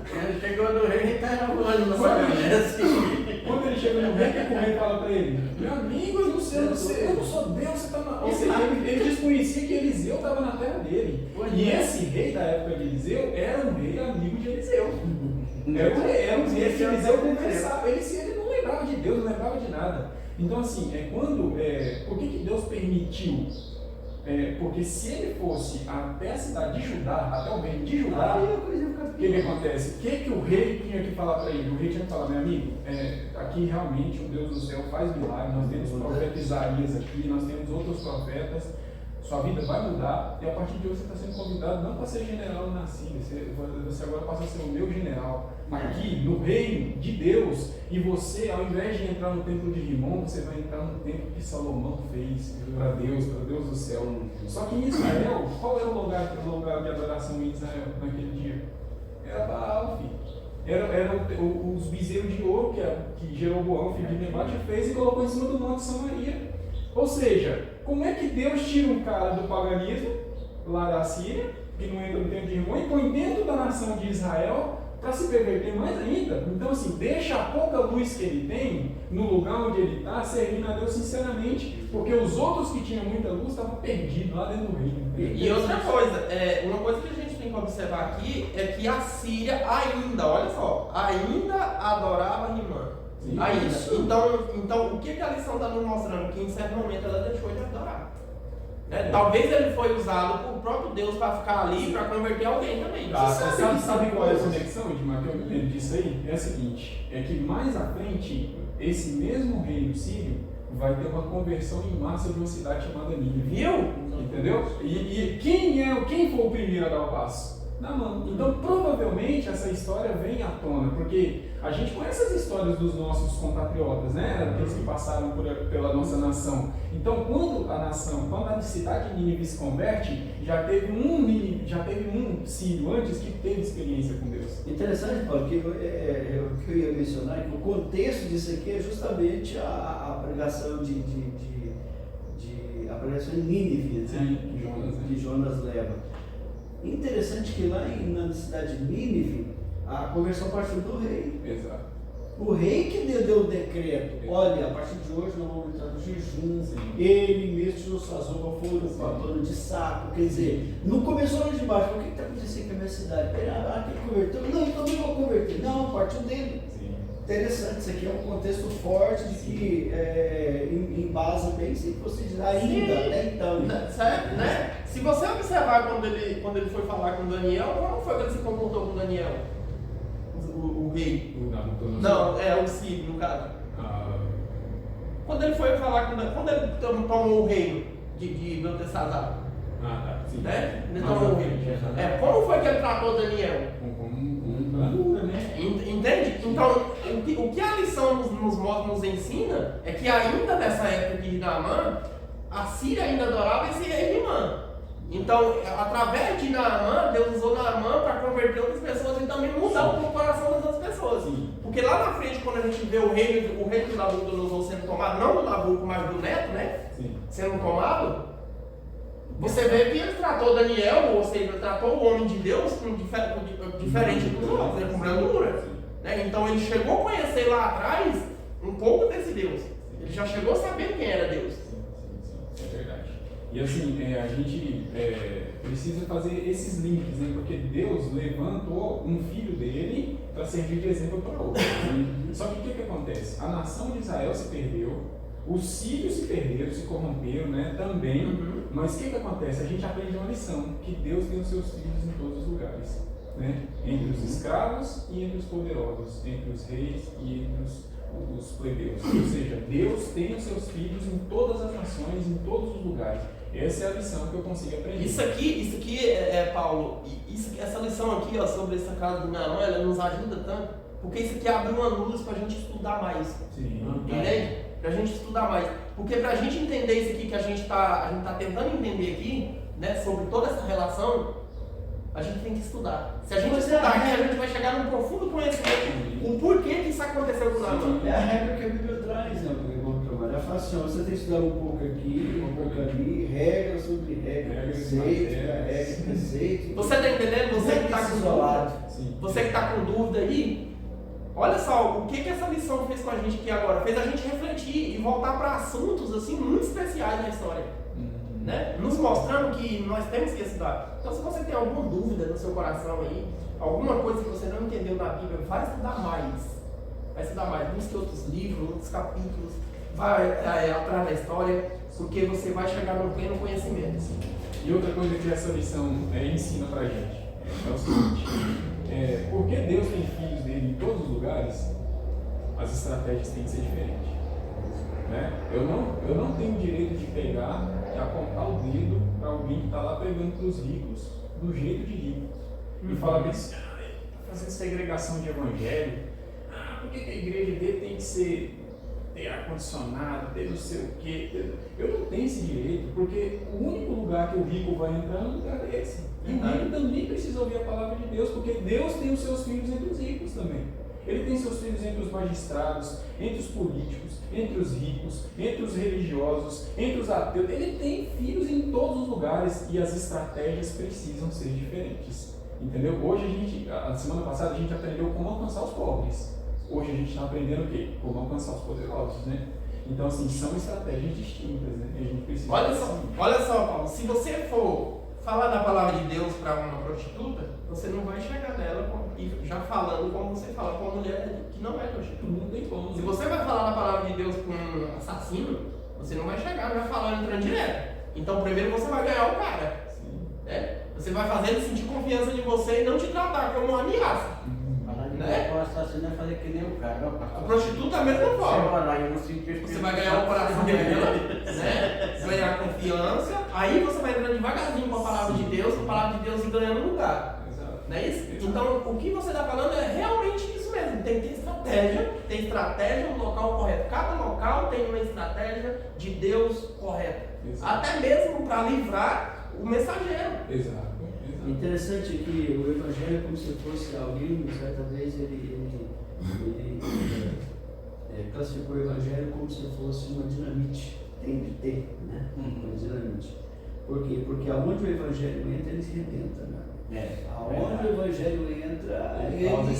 Ele chegou no rei e está voando no pagamento. quando ele chega no rei, o que o rei fala para ele? Meu amigo, eu não sou Deus, você está na... Ou seja, ele desconhecia que Eliseu estava na terra dele. E esse rei da época de Eliseu era um rei amigo de Eliseu. Era um rei que Eliseu conversava. Ele não lembrava de Deus, não lembrava de nada. Então assim, por que Deus permitiu Porque se ele fosse até a cidade de Judá, até o reino de Judá, Aí a coisa ia ficar o que acontece? O que o rei tinha que falar para ele? O rei tinha que falar, meu amigo, aqui realmente o Deus do céu faz milagre, nós temos o profeta Isaías aqui, nós temos outros profetas, sua vida vai mudar, e a partir de hoje você está sendo convidado não para ser general na Síria, você agora passa a ser o meu general aqui no reino de Deus, e você, ao invés de entrar no templo de Rimon, você vai entrar no templo que Salomão fez para Deus do céu. Só que em Israel, qual era o lugar de adoração em Israel naquele dia? Era Baal, filho. Era os bezerros de ouro que Jeroboão, filho de Nebate, fez e colocou em cima do monte de Samaria. Ou seja, como é que Deus tira um cara do paganismo, lá da Síria, que não entra no templo de Rimon, e põe dentro da nação de Israel para se perverter mais ainda? Então, assim, deixa a pouca luz que ele tem no lugar onde ele está, servindo a Deus sinceramente, porque os outros que tinham muita luz estavam perdidos lá dentro do reino. E outra coisa, uma coisa que a gente tem que observar aqui é que a Síria ainda, olha só, ainda adorava Rimã. Sim, Ainda. isso. Então, o que a lição está nos mostrando? Que em certo momento ela deixou de adorar. Talvez ele foi usado por próprio Deus para ficar ali, para converter alguém também. Sabe qual é a conexão, Edmar, que eu me lembro disso aí? É a seguinte, é que mais à frente, esse mesmo reino sírio vai ter uma conversão em massa de uma cidade chamada Nínive. Viu? Entendeu? E quem foi o primeiro a dar o passo? Naamã. Então, provavelmente, essa história vem à tona, porque a gente conhece as histórias dos nossos compatriotas, né? Aqueles que passaram pela nossa nação. Então, quando a cidade de Nínive se converte, já teve um sírio antes que teve experiência com Deus. Interessante, Paulo, que o que eu ia mencionar, que o contexto disso aqui é justamente a pregação a pregação em Nínive, que Jonas leva. Interessante que lá na cidade de Nínive, a conversão partiu do rei. Exato. O rei que deu o decreto, olha, a partir de hoje nós vamos entrar no jejum, ele mesmo tirou suas roupas, foram com a pano de saco, quer dizer, não começou lá de baixo, o que está acontecendo com a minha cidade? Ele converteu? Não, então não vou converter. Não, partiu dele. Sim. Interessante, isso aqui é um contexto forte de que embasa bem isso que você diz, ainda, até então. Certo, né? Se você observar quando ele foi falar com Daniel, como foi que ele se comportou com Daniel? O rei. Não, o Sírio, no caso. Quando ele foi falar quando ele tomou o reino de Beltesazar. Sim. Né? Ele tomou o reino. Como foi que ele tratou Daniel? Entende? Então, o que a lição nos ensina é que ainda nessa época de Naamã, a Síria ainda adorava esse rei Rimã. Então, através de Naamã, Deus usou Naamã para converter outras pessoas e também mudar o coração das outras pessoas. Sim. Porque lá na frente, quando a gente vê o reino de Nabucodonosor sendo tomado, não do Nabuco, mas do neto, né? Sim. Sendo tomado, você vê que ele tratou Daniel, ou seja, ele tratou o homem de Deus diferente dos outros, né? Com brandura. Né? Então ele chegou a conhecer lá atrás um pouco desse Deus. Ele já chegou a saber quem era Deus. Sim, é verdade. E assim, a gente precisa fazer esses links, né? Porque Deus levantou um filho dele para servir de exemplo para outros. Só que o que acontece? A nação de Israel se perdeu, os sírios se perderam, se corromperam, né? Também. Mas o que acontece? A gente aprende uma lição, que Deus tem os seus filhos em todos os lugares. Né? Entre os escravos e entre os poderosos, entre os reis e entre os plebeus. Ou seja, Deus tem os seus filhos em todas as nações, em todos os lugares. Essa é a lição que eu consigo aprender. Isso aqui Paulo, essa lição aqui, ó, sobre essa casa do Naamã, ela nos ajuda tanto, porque isso aqui abre uma luz para a gente estudar mais. Sim. Entende? Para a gente estudar mais. Porque para a gente entender isso aqui que a gente tá tentando entender aqui, né, sobre toda essa relação, a gente tem que estudar. Se a gente estudar aqui, a gente vai chegar num profundo conhecimento o porquê que isso aconteceu com o Naamã. É a regra que a Bíblia traz, né? Ela fala assim, você tem que estudar um pouco aqui, um pouco ali, regra sobre regra, preceito. Você está entendendo? Você que está com dúvida, você que está com dúvida aí, olha só, o que essa lição fez com a gente aqui agora? Fez a gente refletir e voltar para assuntos assim muito especiais na história. Né? Nos mostrando que nós temos que estudar. Então, se você tem alguma dúvida no seu coração aí, alguma coisa que você não entendeu na Bíblia, vai estudar mais. Busque outros livros, outros capítulos, vai atrás da história. porque você vai chegar no pleno conhecimento. E outra coisa que essa lição ensina pra gente é o seguinte: porque Deus tem filhos dele em todos os lugares, as estratégias têm que ser diferentes. Né? Eu não tenho direito de pegar e apontar o dedo para alguém que está lá pregando para os ricos, do jeito de rico, e falar bem assim: ele está fazendo segregação de evangelho, por que a igreja dele tem que ter ar-condicionado, ter não sei o quê? Eu não tenho esse direito, porque o único lugar que o rico vai entrar é um lugar desse. E o rico também precisa ouvir a palavra de Deus, porque Deus tem os seus filhos entre os ricos também. Ele tem seus filhos entre os magistrados, entre os políticos, entre os ricos, entre os religiosos, entre os ateus. Ele tem filhos em todos os lugares e as estratégias precisam ser diferentes. Entendeu? Hoje a semana passada a gente aprendeu como alcançar os pobres. Hoje a gente está aprendendo o quê? Como alcançar os poderosos, né? Então, assim, são estratégias distintas, né? E a gente precisa... Olha só, Paulo, se você for falar da palavra de Deus para uma prostituta, você não vai chegar nela já falando como você fala com uma mulher que não é prostituta. Não tem como. Se você vai falar da palavra de Deus com um assassino, você não vai chegar já falando entrando direto. Então, primeiro você vai ganhar o cara. Né? Você vai fazer ele sentir confiança de você e não te tratar como uma ameaça. Né? O assassino é fazer que nem o cara. A prostituta mesmo não fala. Eu não senti Você vai ganhar o coração dela, né? Ganhar confiança, aí você vai entrando devagarzinho com a palavra de Deus, com a palavra de Deus e ganhando lugar. Não é isso? Então, o que você está falando é realmente isso mesmo. Tem que ter estratégia no local correto. Cada local tem uma estratégia de Deus correta. Exato. Até mesmo para livrar o mensageiro. Exato. Interessante que o Evangelho é como se fosse alguém, certa vez ele classificou o Evangelho como se fosse uma dinamite. Tem de ter, né? Uma dinamite. Por quê? Porque aonde o Evangelho entra, ele se rebenta, né? Aonde o Evangelho entra, ele causa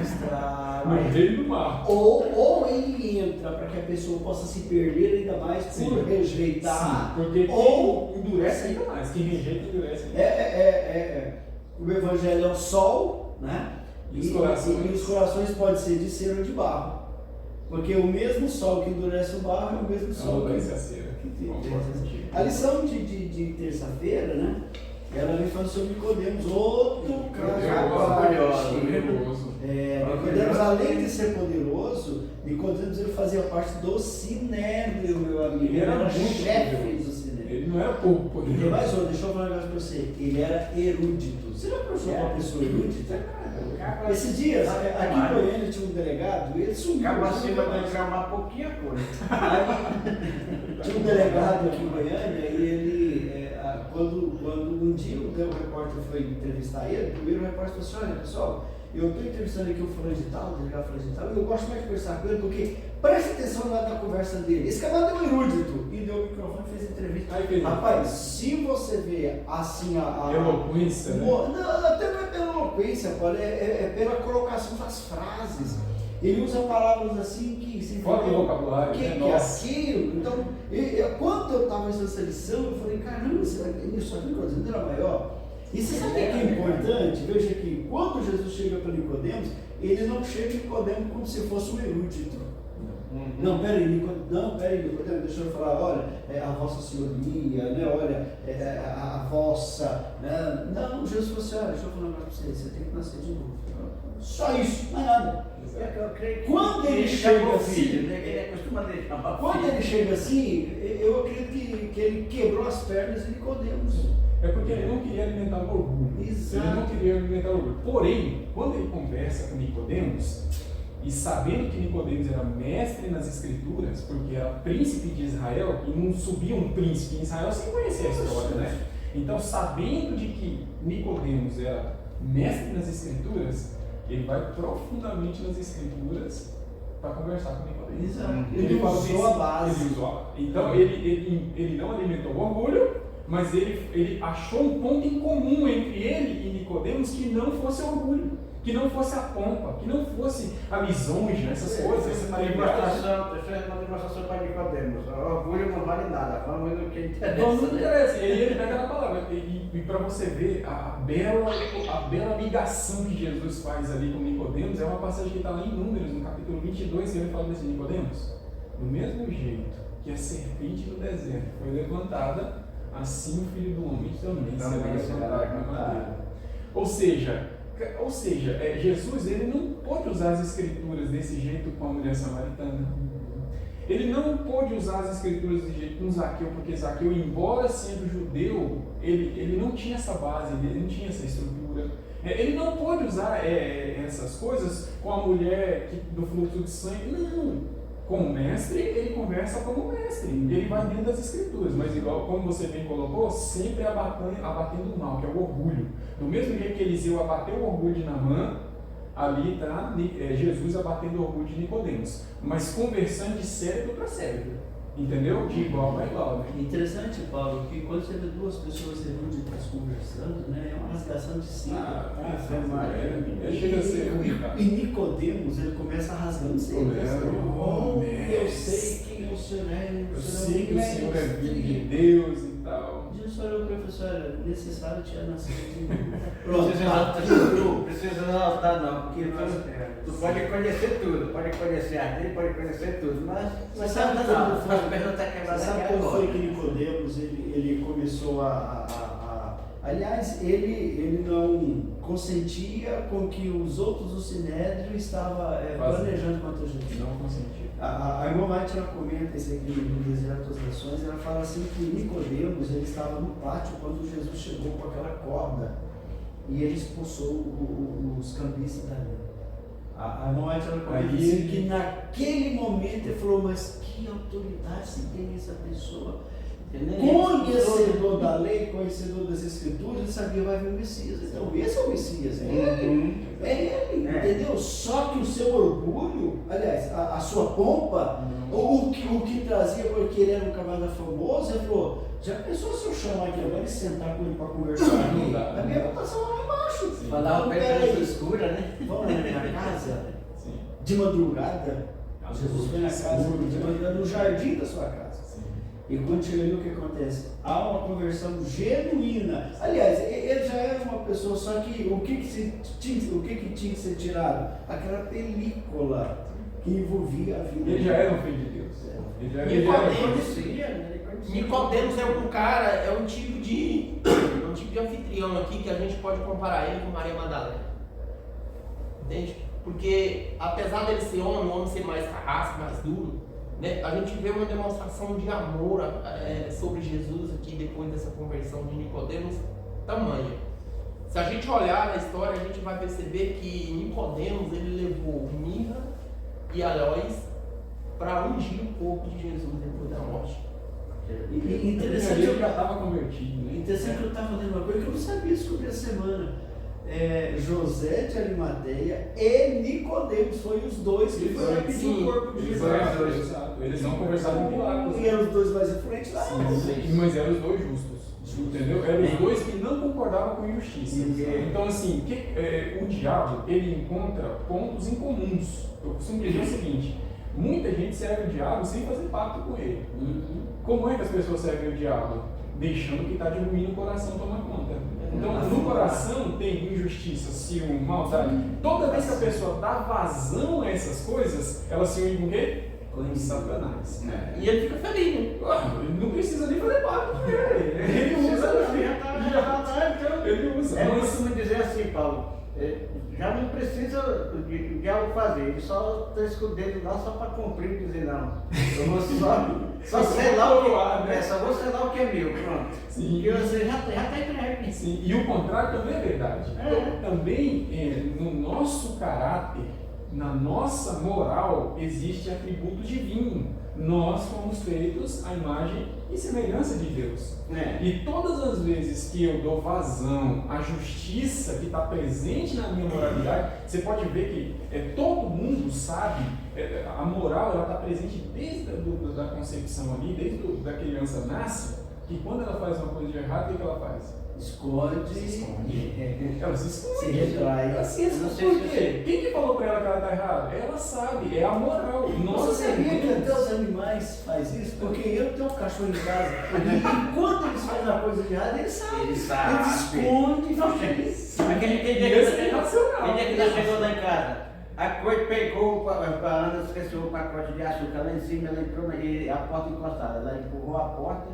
estrago. No meio do mar. Ou ele entra para que a pessoa possa se perder ainda mais por rejeitar. Sim, porque ou endurece ainda mais. Quem rejeita, endurece ainda mais. O Evangelho é o sol, né? E os corações podem ser de cera ou de barro. Porque o mesmo sol que endurece o barro é o mesmo sol que endurece a cera. A lição de terça-feira, né? Ela vem falando sobre Nicodemos, outro poderoso. Nicodemos, além de ser poderoso, Nicodemos ele fazia parte do Sinédrio, meu amigo. Ele era chefe do Sinédrio. Ele não era pouco poderoso. E tem mais outro, deixa eu falar um negócio pra você. Ele era erudito. Você já pensou uma pessoa erudita? Esses dias, aqui em Goiânia tinha um delegado, ele sumiu. Acaba assim, vai reclamar pouquinha coisa. Tinha um delegado aqui em Goiânia e ele, quando um dia o repórter foi entrevistar ele, primeiro o repórter falou assim: olha pessoal, eu estou entrevistando aqui o fulano de tal, o delegado fulano de tal, e eu gosto mais de conversar com ele porque preste atenção na conversa dele. Esse camarada é um erudito. E deu o microfone e fez entrevista. Rapaz, se você vê assim a eloquência, né? Não, até não é pela eloquência, Paulo, é pela colocação das frases. Ele usa palavras assim que se fora do vocabulário, que é aquilo. Então, quando eu estava nessa lição, eu falei: caramba, será que isso aqui Nicodemos era maior? E você sabe o que é importante? Veja que quando Jesus chega para Nicodemos, ele não chega em Nicodemos como se fosse um erudito. Não, peraí, Nicodemos, deixa eu falar, olha, a vossa senhoria, né, olha, a vossa, né? Não, Jesus falou assim: olha, deixa eu falar um negócio para você tem que nascer de novo. Só isso, não é nada. Quando ele chega assim, quando ele chega assim, eu acredito que ele quebrou as pernas de Nicodemos. É porque ele não queria alimentar o orgulho. Exato. Ele não queria alimentar o orgulho. Porém, quando ele conversa com Nicodemos, e sabendo que Nicodemos era mestre nas escrituras, porque era príncipe de Israel, e não subia um príncipe em Israel sem conhecer a história, né? Então, sabendo de que Nicodemos era mestre nas escrituras, ele vai profundamente nas escrituras para conversar com Nicodemos. Exato. Ele usou a base. Então, ele não alimentou o orgulho, mas ele achou um ponto em comum entre ele e Nicodemos que não fosse orgulho, que não fosse a pompa, que não fosse a lisonja, essas coisas. Essa é uma demonstração para Nicodemos. O orgulho não vale nada, vamos no que interessa. Não interessa. E aí ele pega na palavra. E para você ver a bela ligação que Jesus faz ali com Nicodemos, é uma passagem que está lá em Números, no capítulo 22, que ele fala assim: Nicodemos, do mesmo jeito que a serpente do deserto foi levantada, assim o Filho do Homem também será levantado na madeira. Ou seja, Jesus ele não pôde usar as escrituras desse jeito com a mulher samaritana. Ele não pôde usar as escrituras desse jeito com Zaqueu, porque Zaqueu, embora sendo judeu, ele não tinha essa base, ele não tinha essa estrutura. Ele não pôde usar essas coisas com a mulher do fluxo de sangue. Não. Com o mestre, ele conversa como mestre. Ele vai dentro das escrituras, mas igual como você bem colocou, sempre abatendo o mal, que é o orgulho. Do mesmo jeito que Eliseu abateu o orgulho de Naamã, ali está Jesus abatendo o orgulho de Nicodemos, mas conversando de cérebro para cérebro, entendeu? De igual para igual. Né? Interessante, Paulo, que quando você vê duas pessoas eruditas conversando, né, é uma rasgação de seda. Chega a ser única. E Nicodemos, ele começa rasgando seda. Eu sei quem o Senhor é. Eu sei que o Senhor é filho de Deus e tal. Jesus falou, professor, é necessário tirar nascer de novo. Não precisa anotar não, porque tu pode conhecer tudo, pode conhecer a dele, pode conhecer tudo, mas Você sabe as pernas estão quebradas. Sabe como foi que Nicodemos ele começou Aliás, ele não consentia com que os outros do Sinédrio estavam planejando contra Jesus. Não consentia. A irmã White, ela comenta isso aqui no Deserto das Nações, ela fala assim que Nicodemos ele estava no pátio quando Jesus chegou com aquela corda e ele expulsou os cambistas dali. A irmã White, ela comenta assim, que naquele momento ele falou, mas que autoridade se tem essa pessoa? Conhecedor da lei, conhecedor das escrituras, ele sabia que vai vir o Messias. Então, esse é o Messias, é ele, entendeu? Só que o seu orgulho, aliás, a sua pompa, o que trazia, porque ele era um camarada famoso, ele falou, já pensou se eu chamar aqui agora e sentar com ele para conversar aqui? A minha votação lá embaixo. Falar o pé escura, né? Vamos lá na minha casa, de madrugada, Jesus foi na casa, de madrugada, no jardim da sua casa. E quando chega ali, o que acontece? Há uma conversão genuína. Aliás, ele já era uma pessoa, só que o que tinha que ser tirado? Aquela película que envolvia a vida. Ele já era um filho de Deus. Nicodemos é um cara, é um tipo de anfitrião aqui que a gente pode comparar ele com Maria Madalena. Entende? Porque apesar dele ser homem, o homem ser mais carrasco, mais duro, né, a gente vê uma demonstração de amor sobre Jesus aqui depois dessa conversão de Nicodemos tamanha. Se a gente olhar na história, a gente vai perceber que Nicodemos ele levou mirra e aloés para ungir o corpo de Jesus depois da morte. E interessante, eu já estava convertido. Né? Interessante que eu estava fazendo uma coisa que eu não sabia descobrir essa semana. José de Arimateia e Nicodemos, foi os dois que foram pedir o corpo de Jesus. Eles não conversavam com Pilatos. E eram os dois mais influentes lá. Mas eram os dois justos. Entendeu? Eram os dois que não concordavam com injustiça. Então, assim, o diabo ele encontra pontos em comuns. Eu costumo dizer o seguinte: muita gente serve o diabo sem fazer pacto com ele. Como é que as pessoas servem o diabo? Deixando que está de ruim no coração tomar conta. Então, no coração tem injustiça, ciúme, maldade. Toda vez que a pessoa dá vazão a essas coisas, ela se une com o quê? Com Satanás. E ele fica feliz, né? Ele não precisa nem fazer pacto com ele. Ele usa. Ele usa. Eu costumo dizer assim, Paulo, já não precisa o diabo fazer, ele só está escondendo lá só para cumprir e dizer não. Eu vou só selar o que só vou selar o que é meu, pronto. Sim. E você já está entregue. Sim. E o contrário também é verdade. Então, também no nosso caráter, na nossa moral, existe atributo divino. Nós fomos feitos à imagem e semelhança de Deus. E todas as vezes que eu dou vazão à justiça que está presente na minha moralidade, você pode ver que todo mundo sabe, a moral ela está presente desde a concepção ali, desde que a criança nasce, que quando ela faz uma coisa de errado, o que ela faz? Esconde. Ela se esconde. Se retrai. Ela se esconde. Por quê? Quem que falou pra ela que ela está errada? Ela sabe, é a moral. Você sabia que até os animais fazem isso? Porque eu tenho um cachorro em casa e quando eles fazem uma coisa de errado, eles sabem. Eles sabem. Eles escondem. Aquele dia que você chegou lá em casa, A Coi pegou, a Ana esqueceu o pacote de açúcar lá em cima, ela entrou e a porta encostada. Ela empurrou a porta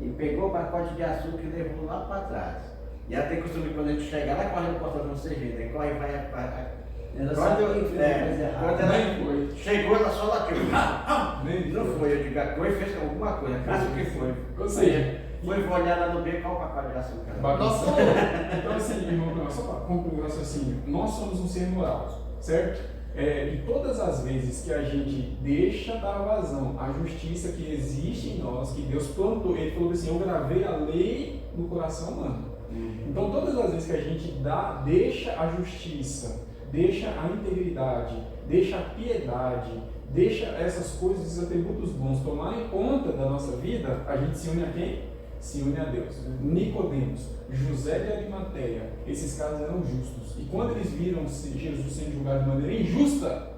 e pegou o pacote de açúcar e levou lá para trás. E ela tem costume, quando a gente chegar lá, corre no portão não sei jeito, aí corre e vai. Ela sabe que fez uma coisa errada. Quando ela Nem foi. chegou, ela só lateu. Nem Não foi, eu digo, a Coi fez alguma coisa, caso que foi. Ou seja, Foi olhar lá no beco, qual o pacote de açúcar? bagunça. Então, assim, irmão, só para concluir o raciocínio, nós somos um ser moral, certo? E todas as vezes que a gente deixa dar vazão à justiça que existe em nós, que Deus plantou, Ele falou assim: eu gravei a lei no coração humano. Então, todas as vezes que a gente deixa a justiça, deixa a integridade, deixa a piedade, deixa essas coisas, esses atributos bons tomarem conta da nossa vida, a gente se une a quem? Se une a Deus. Nicodemos, José de Arimateia, esses caras eram justos. E quando eles viram Jesus sendo julgado de maneira injusta,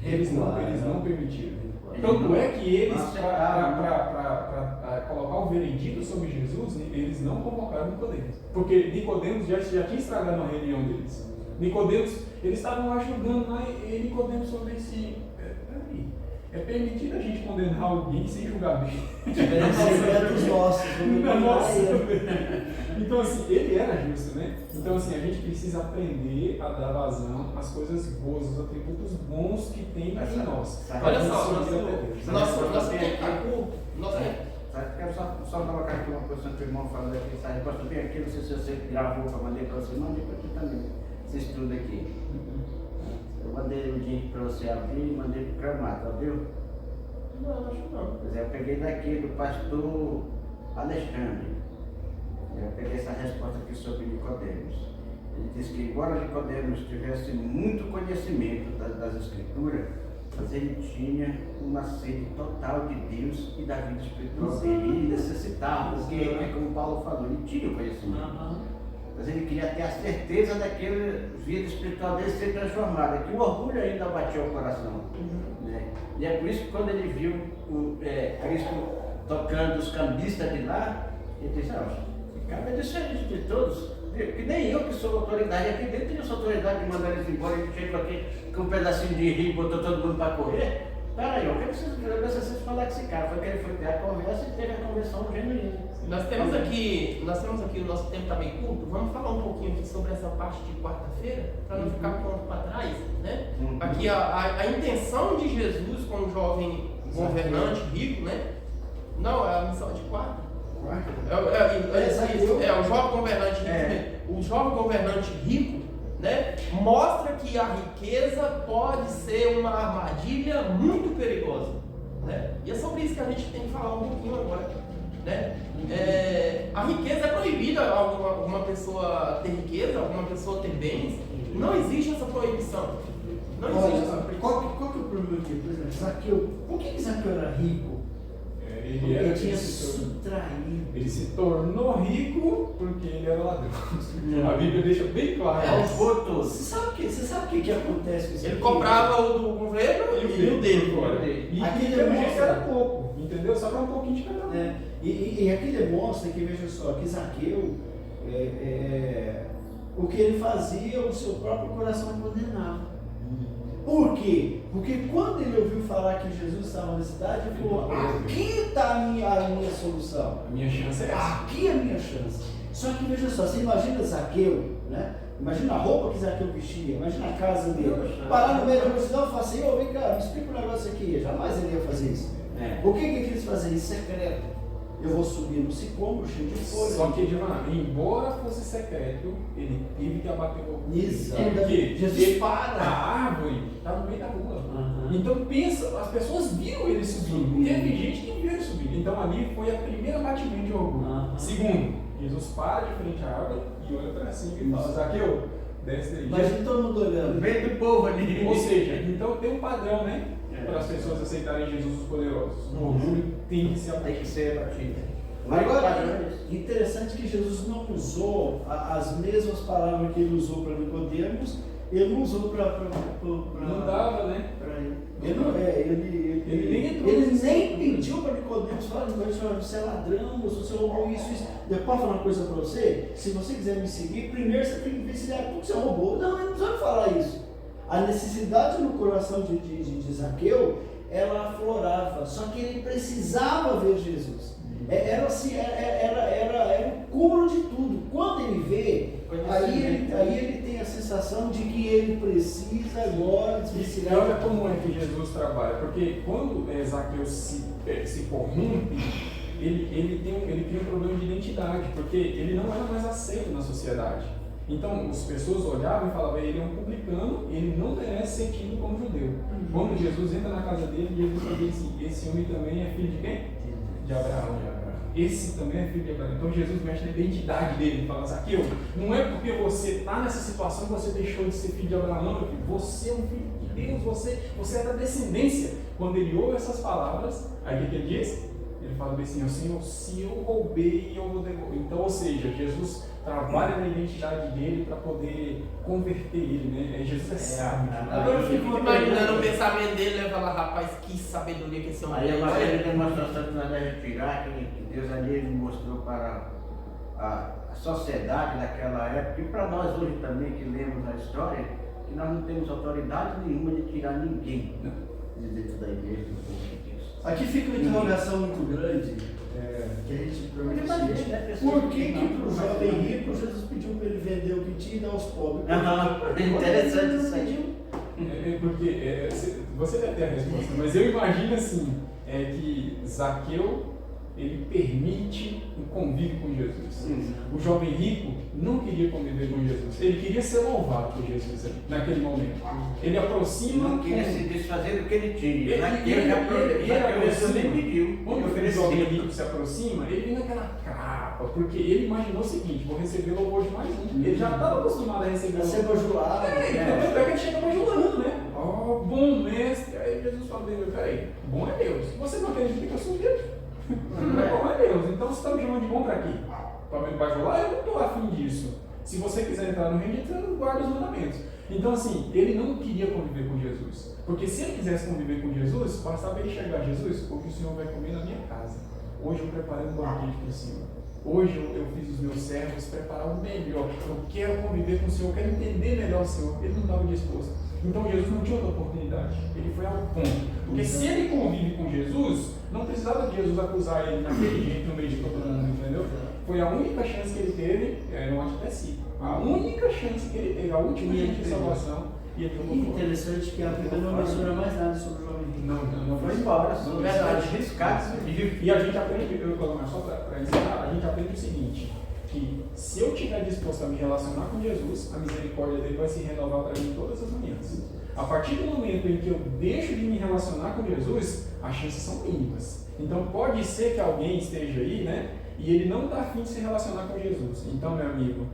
eles não permitiram. Tanto é que eles, para colocar o veredito sobre Jesus, eles não convocaram Nicodemos. Porque Nicodemos já tinha estragado a reunião deles. Nicodemos, eles estavam lá julgando lá e Nicodemos falou assim: peraí, é permitido a gente condenar alguém sem julgar bem. Dos nossos. Então, assim, ele era justo, né? Então, assim, a gente precisa aprender a dar vazão às coisas boas, aos atributos bons que tem em nós. Olha só, Nosso quero só colocar aqui uma posição que o irmão falou aqui, sabe? Pastor, bem aqui, não sei se você gravou para mandar para você, mandei para aqui também. Você estuda aqui. Eu mandei o link para você abrir e mandei para o Cramato, viu? Não, acho não. Pois é, eu peguei daqui do pastor Alexandre. Eu peguei essa resposta aqui sobre Nicodemos. Ele disse que, embora Nicodemos tivesse muito conhecimento das Escrituras, mas ele tinha uma sede total de Deus e da vida espiritual dele. Ele necessitava, porque é como Paulo falou, ele tinha o conhecimento. Mas ele queria ter a certeza daquela vida espiritual dele ser transformada, que o orgulho ainda batia o coração. Né? E é por isso que quando ele viu Cristo tocando os cambistas de lá, ele disse: esse cara é diferente de todos. Que nem eu que sou autoridade aqui dentro tenho essa autoridade de mandar eles embora. Ele chegou aqui com um pedacinho de rio e botou todo mundo para correr. Peraí, o que vocês falar com esse cara? Foi que ele foi ter a conversa e teve a conversão genuína. Nós temos aqui, o nosso tempo está bem curto. Vamos falar um pouquinho aqui sobre essa parte de quarta-feira, para não ficar ponto para trás, né? Aqui a intenção de Jesus com o jovem governante rico, né? Não, é a missão de quarta. O jovem governante rico, o jovem governante rico, né, mostra que a riqueza pode ser uma armadilha muito perigosa, né? E é sobre isso que a gente tem que falar um pouquinho agora, né? A riqueza é proibida, alguma pessoa ter riqueza, alguma pessoa ter bens. Não existe essa proibição. Não existe essa proibição. Qual que é o problema aqui? Por exemplo, Zaqueu. Por que Zaqueu era rico? Ele tinha subtraído. Ele se tornou rico porque ele era ladrão. A Bíblia deixa bem claro. Você sabe o que acontece com isso? Ele comprava o do governo e o dele. E aqui pelo jeito demonstra era pouco, entendeu? Só para um pouquinho de cada um. E aqui demonstra que, veja só, que Zaqueu, o que ele fazia, o seu próprio coração condenava. Por quê? Porque quando ele ouviu falar que Jesus estava na cidade, ele falou: aqui está a minha solução. A minha chance é essa. Aqui é a minha chance. Só que veja só, você imagina Zaqueu, né? Imagina a roupa que Zaqueu vestia, imagina a casa dele. Parar no meio da multidão e falar assim: vem cá, me explica um negócio aqui. Jamais ele ia fazer isso. O que ele quis fazer? Em secreto. Eu vou subir no sicômoro cheio de folhas. Só que, embora fosse secreto, ele teve que abater o fogo. Exato. Porque Jesus para. A árvore está no meio da rua. Então pensa, as pessoas viram ele subindo. Teve gente que viu ele subindo. Então ali foi a primeira batimento de orgulho. Segundo, Jesus para de frente à árvore e olha para cima e fala: Zaqueu, desce daí. Imagina todo mundo olhando. No meio do povo ali. Ou seja, então tem um padrão, né? Para as pessoas aceitarem Jesus os poderosos. O orgulho tem que ser abatido. Tem que ser abatido. Agora, interessante que Jesus não usou as mesmas palavras que ele usou para Nicodemos, ele não usou para não dava, né? Ele nem pediu para Nicodemos falar: você é ladrão, você roubou isso. Eu posso falar uma coisa para você? Se você quiser me seguir, primeiro você tem que ver se ele é tudo que você roubou. Não, ele não precisa falar isso. A necessidade no coração de Zaqueu, ela aflorava, só que ele precisava ver Jesus. Era assim, era o cúmulo de tudo. Quando ele vê, aí ele tem a sensação de que ele precisa agora E olha como é que Jesus trabalha, porque quando Zaqueu se corrompe, ele cria um problema de identidade, porque ele não era mais aceito na sociedade. Então as pessoas olhavam e falavam, ele é um publicano, ele não merece ser tido como judeu. Quando Jesus entra na casa dele, Jesus fala assim, esse homem também é filho de quem? De Abraão. Esse também é filho de Abraão. Então Jesus mexe na identidade dele, ele fala, Zaqueu, não é porque você está nessa situação que você deixou de ser filho de Abraão, meu filho. Você é um filho de Deus, você é da descendência. Quando ele ouve essas palavras, aí o que ele diz? Ele fala assim, Senhor, se eu roubei, eu vou devolver. Então, ou seja, Jesus trabalha na identidade dele para poder converter ele, né? Jesus é sábio. Agora eu fico imaginando o pensamento dele, né? Falar, rapaz, que sabedoria que esse homem tem. Aí é uma demonstração que nós devemos tirar, que Deus ali ele mostrou para a sociedade daquela época, e para nós hoje também que lemos a história, que nós não temos autoridade nenhuma de tirar ninguém de dentro da igreja, do povo de Deus. Aqui fica uma interrogação muito grande, que a gente pergunta o seguinte, por que para o jovem rico Jesus pediu para ele vender o que tinha e dar aos pobres? Interessante isso aí. Porque você deve ter a resposta, mas eu imagino assim, que Zaqueu, ele permite um convívio com Jesus. O jovem rico não queria conviver com Jesus, ele queria ser louvado por Jesus naquele momento. Ele aproxima. Não queria se desfazer do que ele tinha. Quando o jovem rico se aproxima, ele vem naquela capa, porque ele imaginou o seguinte: vou receber o louvor de mais um. Ele já estava acostumado a receber o louvor. Bajulado. Então ele chega bajulando, né? Oh, bom mestre. Aí Jesus fala dele: peraí, bom é Deus. Você não acredita que eu sou Deus? Não é bom, é Deus. Então você está me chamando de bom para quê? Para me bajular? Eu não estou afim disso. Se você quiser entrar no reino, você não guarda os mandamentos. Então, assim, ele não queria conviver com Jesus. Porque se ele quisesse conviver com Jesus, bastava ele chegar: Jesus, hoje o Senhor vai comer na minha casa. Hoje eu preparei um banquete para o Senhor. Hoje eu fiz os meus servos preparar o melhor. Eu quero conviver com o Senhor, eu quero entender melhor o Senhor. Ele não estava disposto. Então Jesus não tinha outra oportunidade. Ele foi ao ponto. Porque se ele convive com Jesus, não precisava de Jesus acusar ele naquele jeito no meio de todo mundo, entendeu? Foi a única chance que ele teve, eu acho até sim. A única chance que ele teve, a última chance de salvação. E ele jogou fora. Interessante que a Bíblia não menciona mais nada sobre o jovem rico. Não foi embora, Não, verdade, riscado. E a gente aprende, só para encerrar, a gente aprende o seguinte, que se eu estiver disposto a me relacionar com Jesus, a misericórdia dele vai se renovar para mim todas as manhãs. A partir do momento em que eu deixo de me relacionar com Jesus, as chances são mínimas. Então pode ser que alguém esteja aí, né, e ele não está afim de se relacionar com Jesus. Então, meu amigo,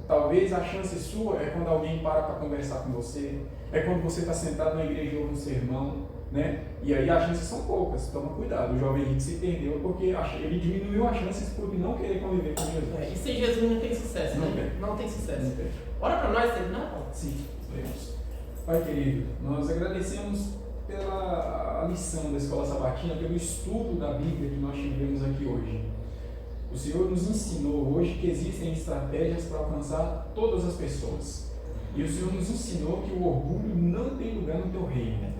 talvez a chance sua é quando alguém para conversar com você, é quando você está sentado na igreja ou no sermão, né? E aí as chances são poucas, toma cuidado. O jovem rico se perdeu porque ele diminuiu as chances por não querer conviver com Jesus. E sem Jesus não tem sucesso, né? Não tem sucesso. Ora para nós, terminar, Paulo? Sim, vamos. Pai querido, nós agradecemos pela lição da Escola Sabatina, pelo estudo da Bíblia que nós tivemos aqui hoje. O Senhor nos ensinou hoje que existem estratégias para alcançar todas as pessoas. E o Senhor nos ensinou que o orgulho não tem lugar no teu reino.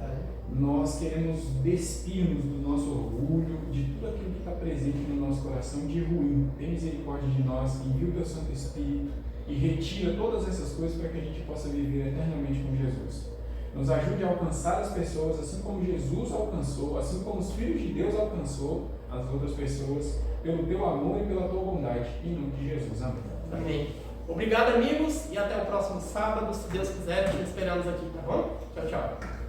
Nós queremos despir-nos do nosso orgulho, de tudo aquilo que está presente no nosso coração de ruim. Tem misericórdia de nós, envia o teu Santo Espírito e retira todas essas coisas para que a gente possa viver eternamente com Jesus. Nos ajude a alcançar as pessoas assim como Jesus alcançou, assim como os filhos de Deus alcançou as outras pessoas, pelo teu amor e pela tua bondade. Em nome de Jesus. Amém. Amém. Obrigado, amigos, e até o próximo sábado, se Deus quiser, te esperamos aqui, tá bom? Tchau, tchau.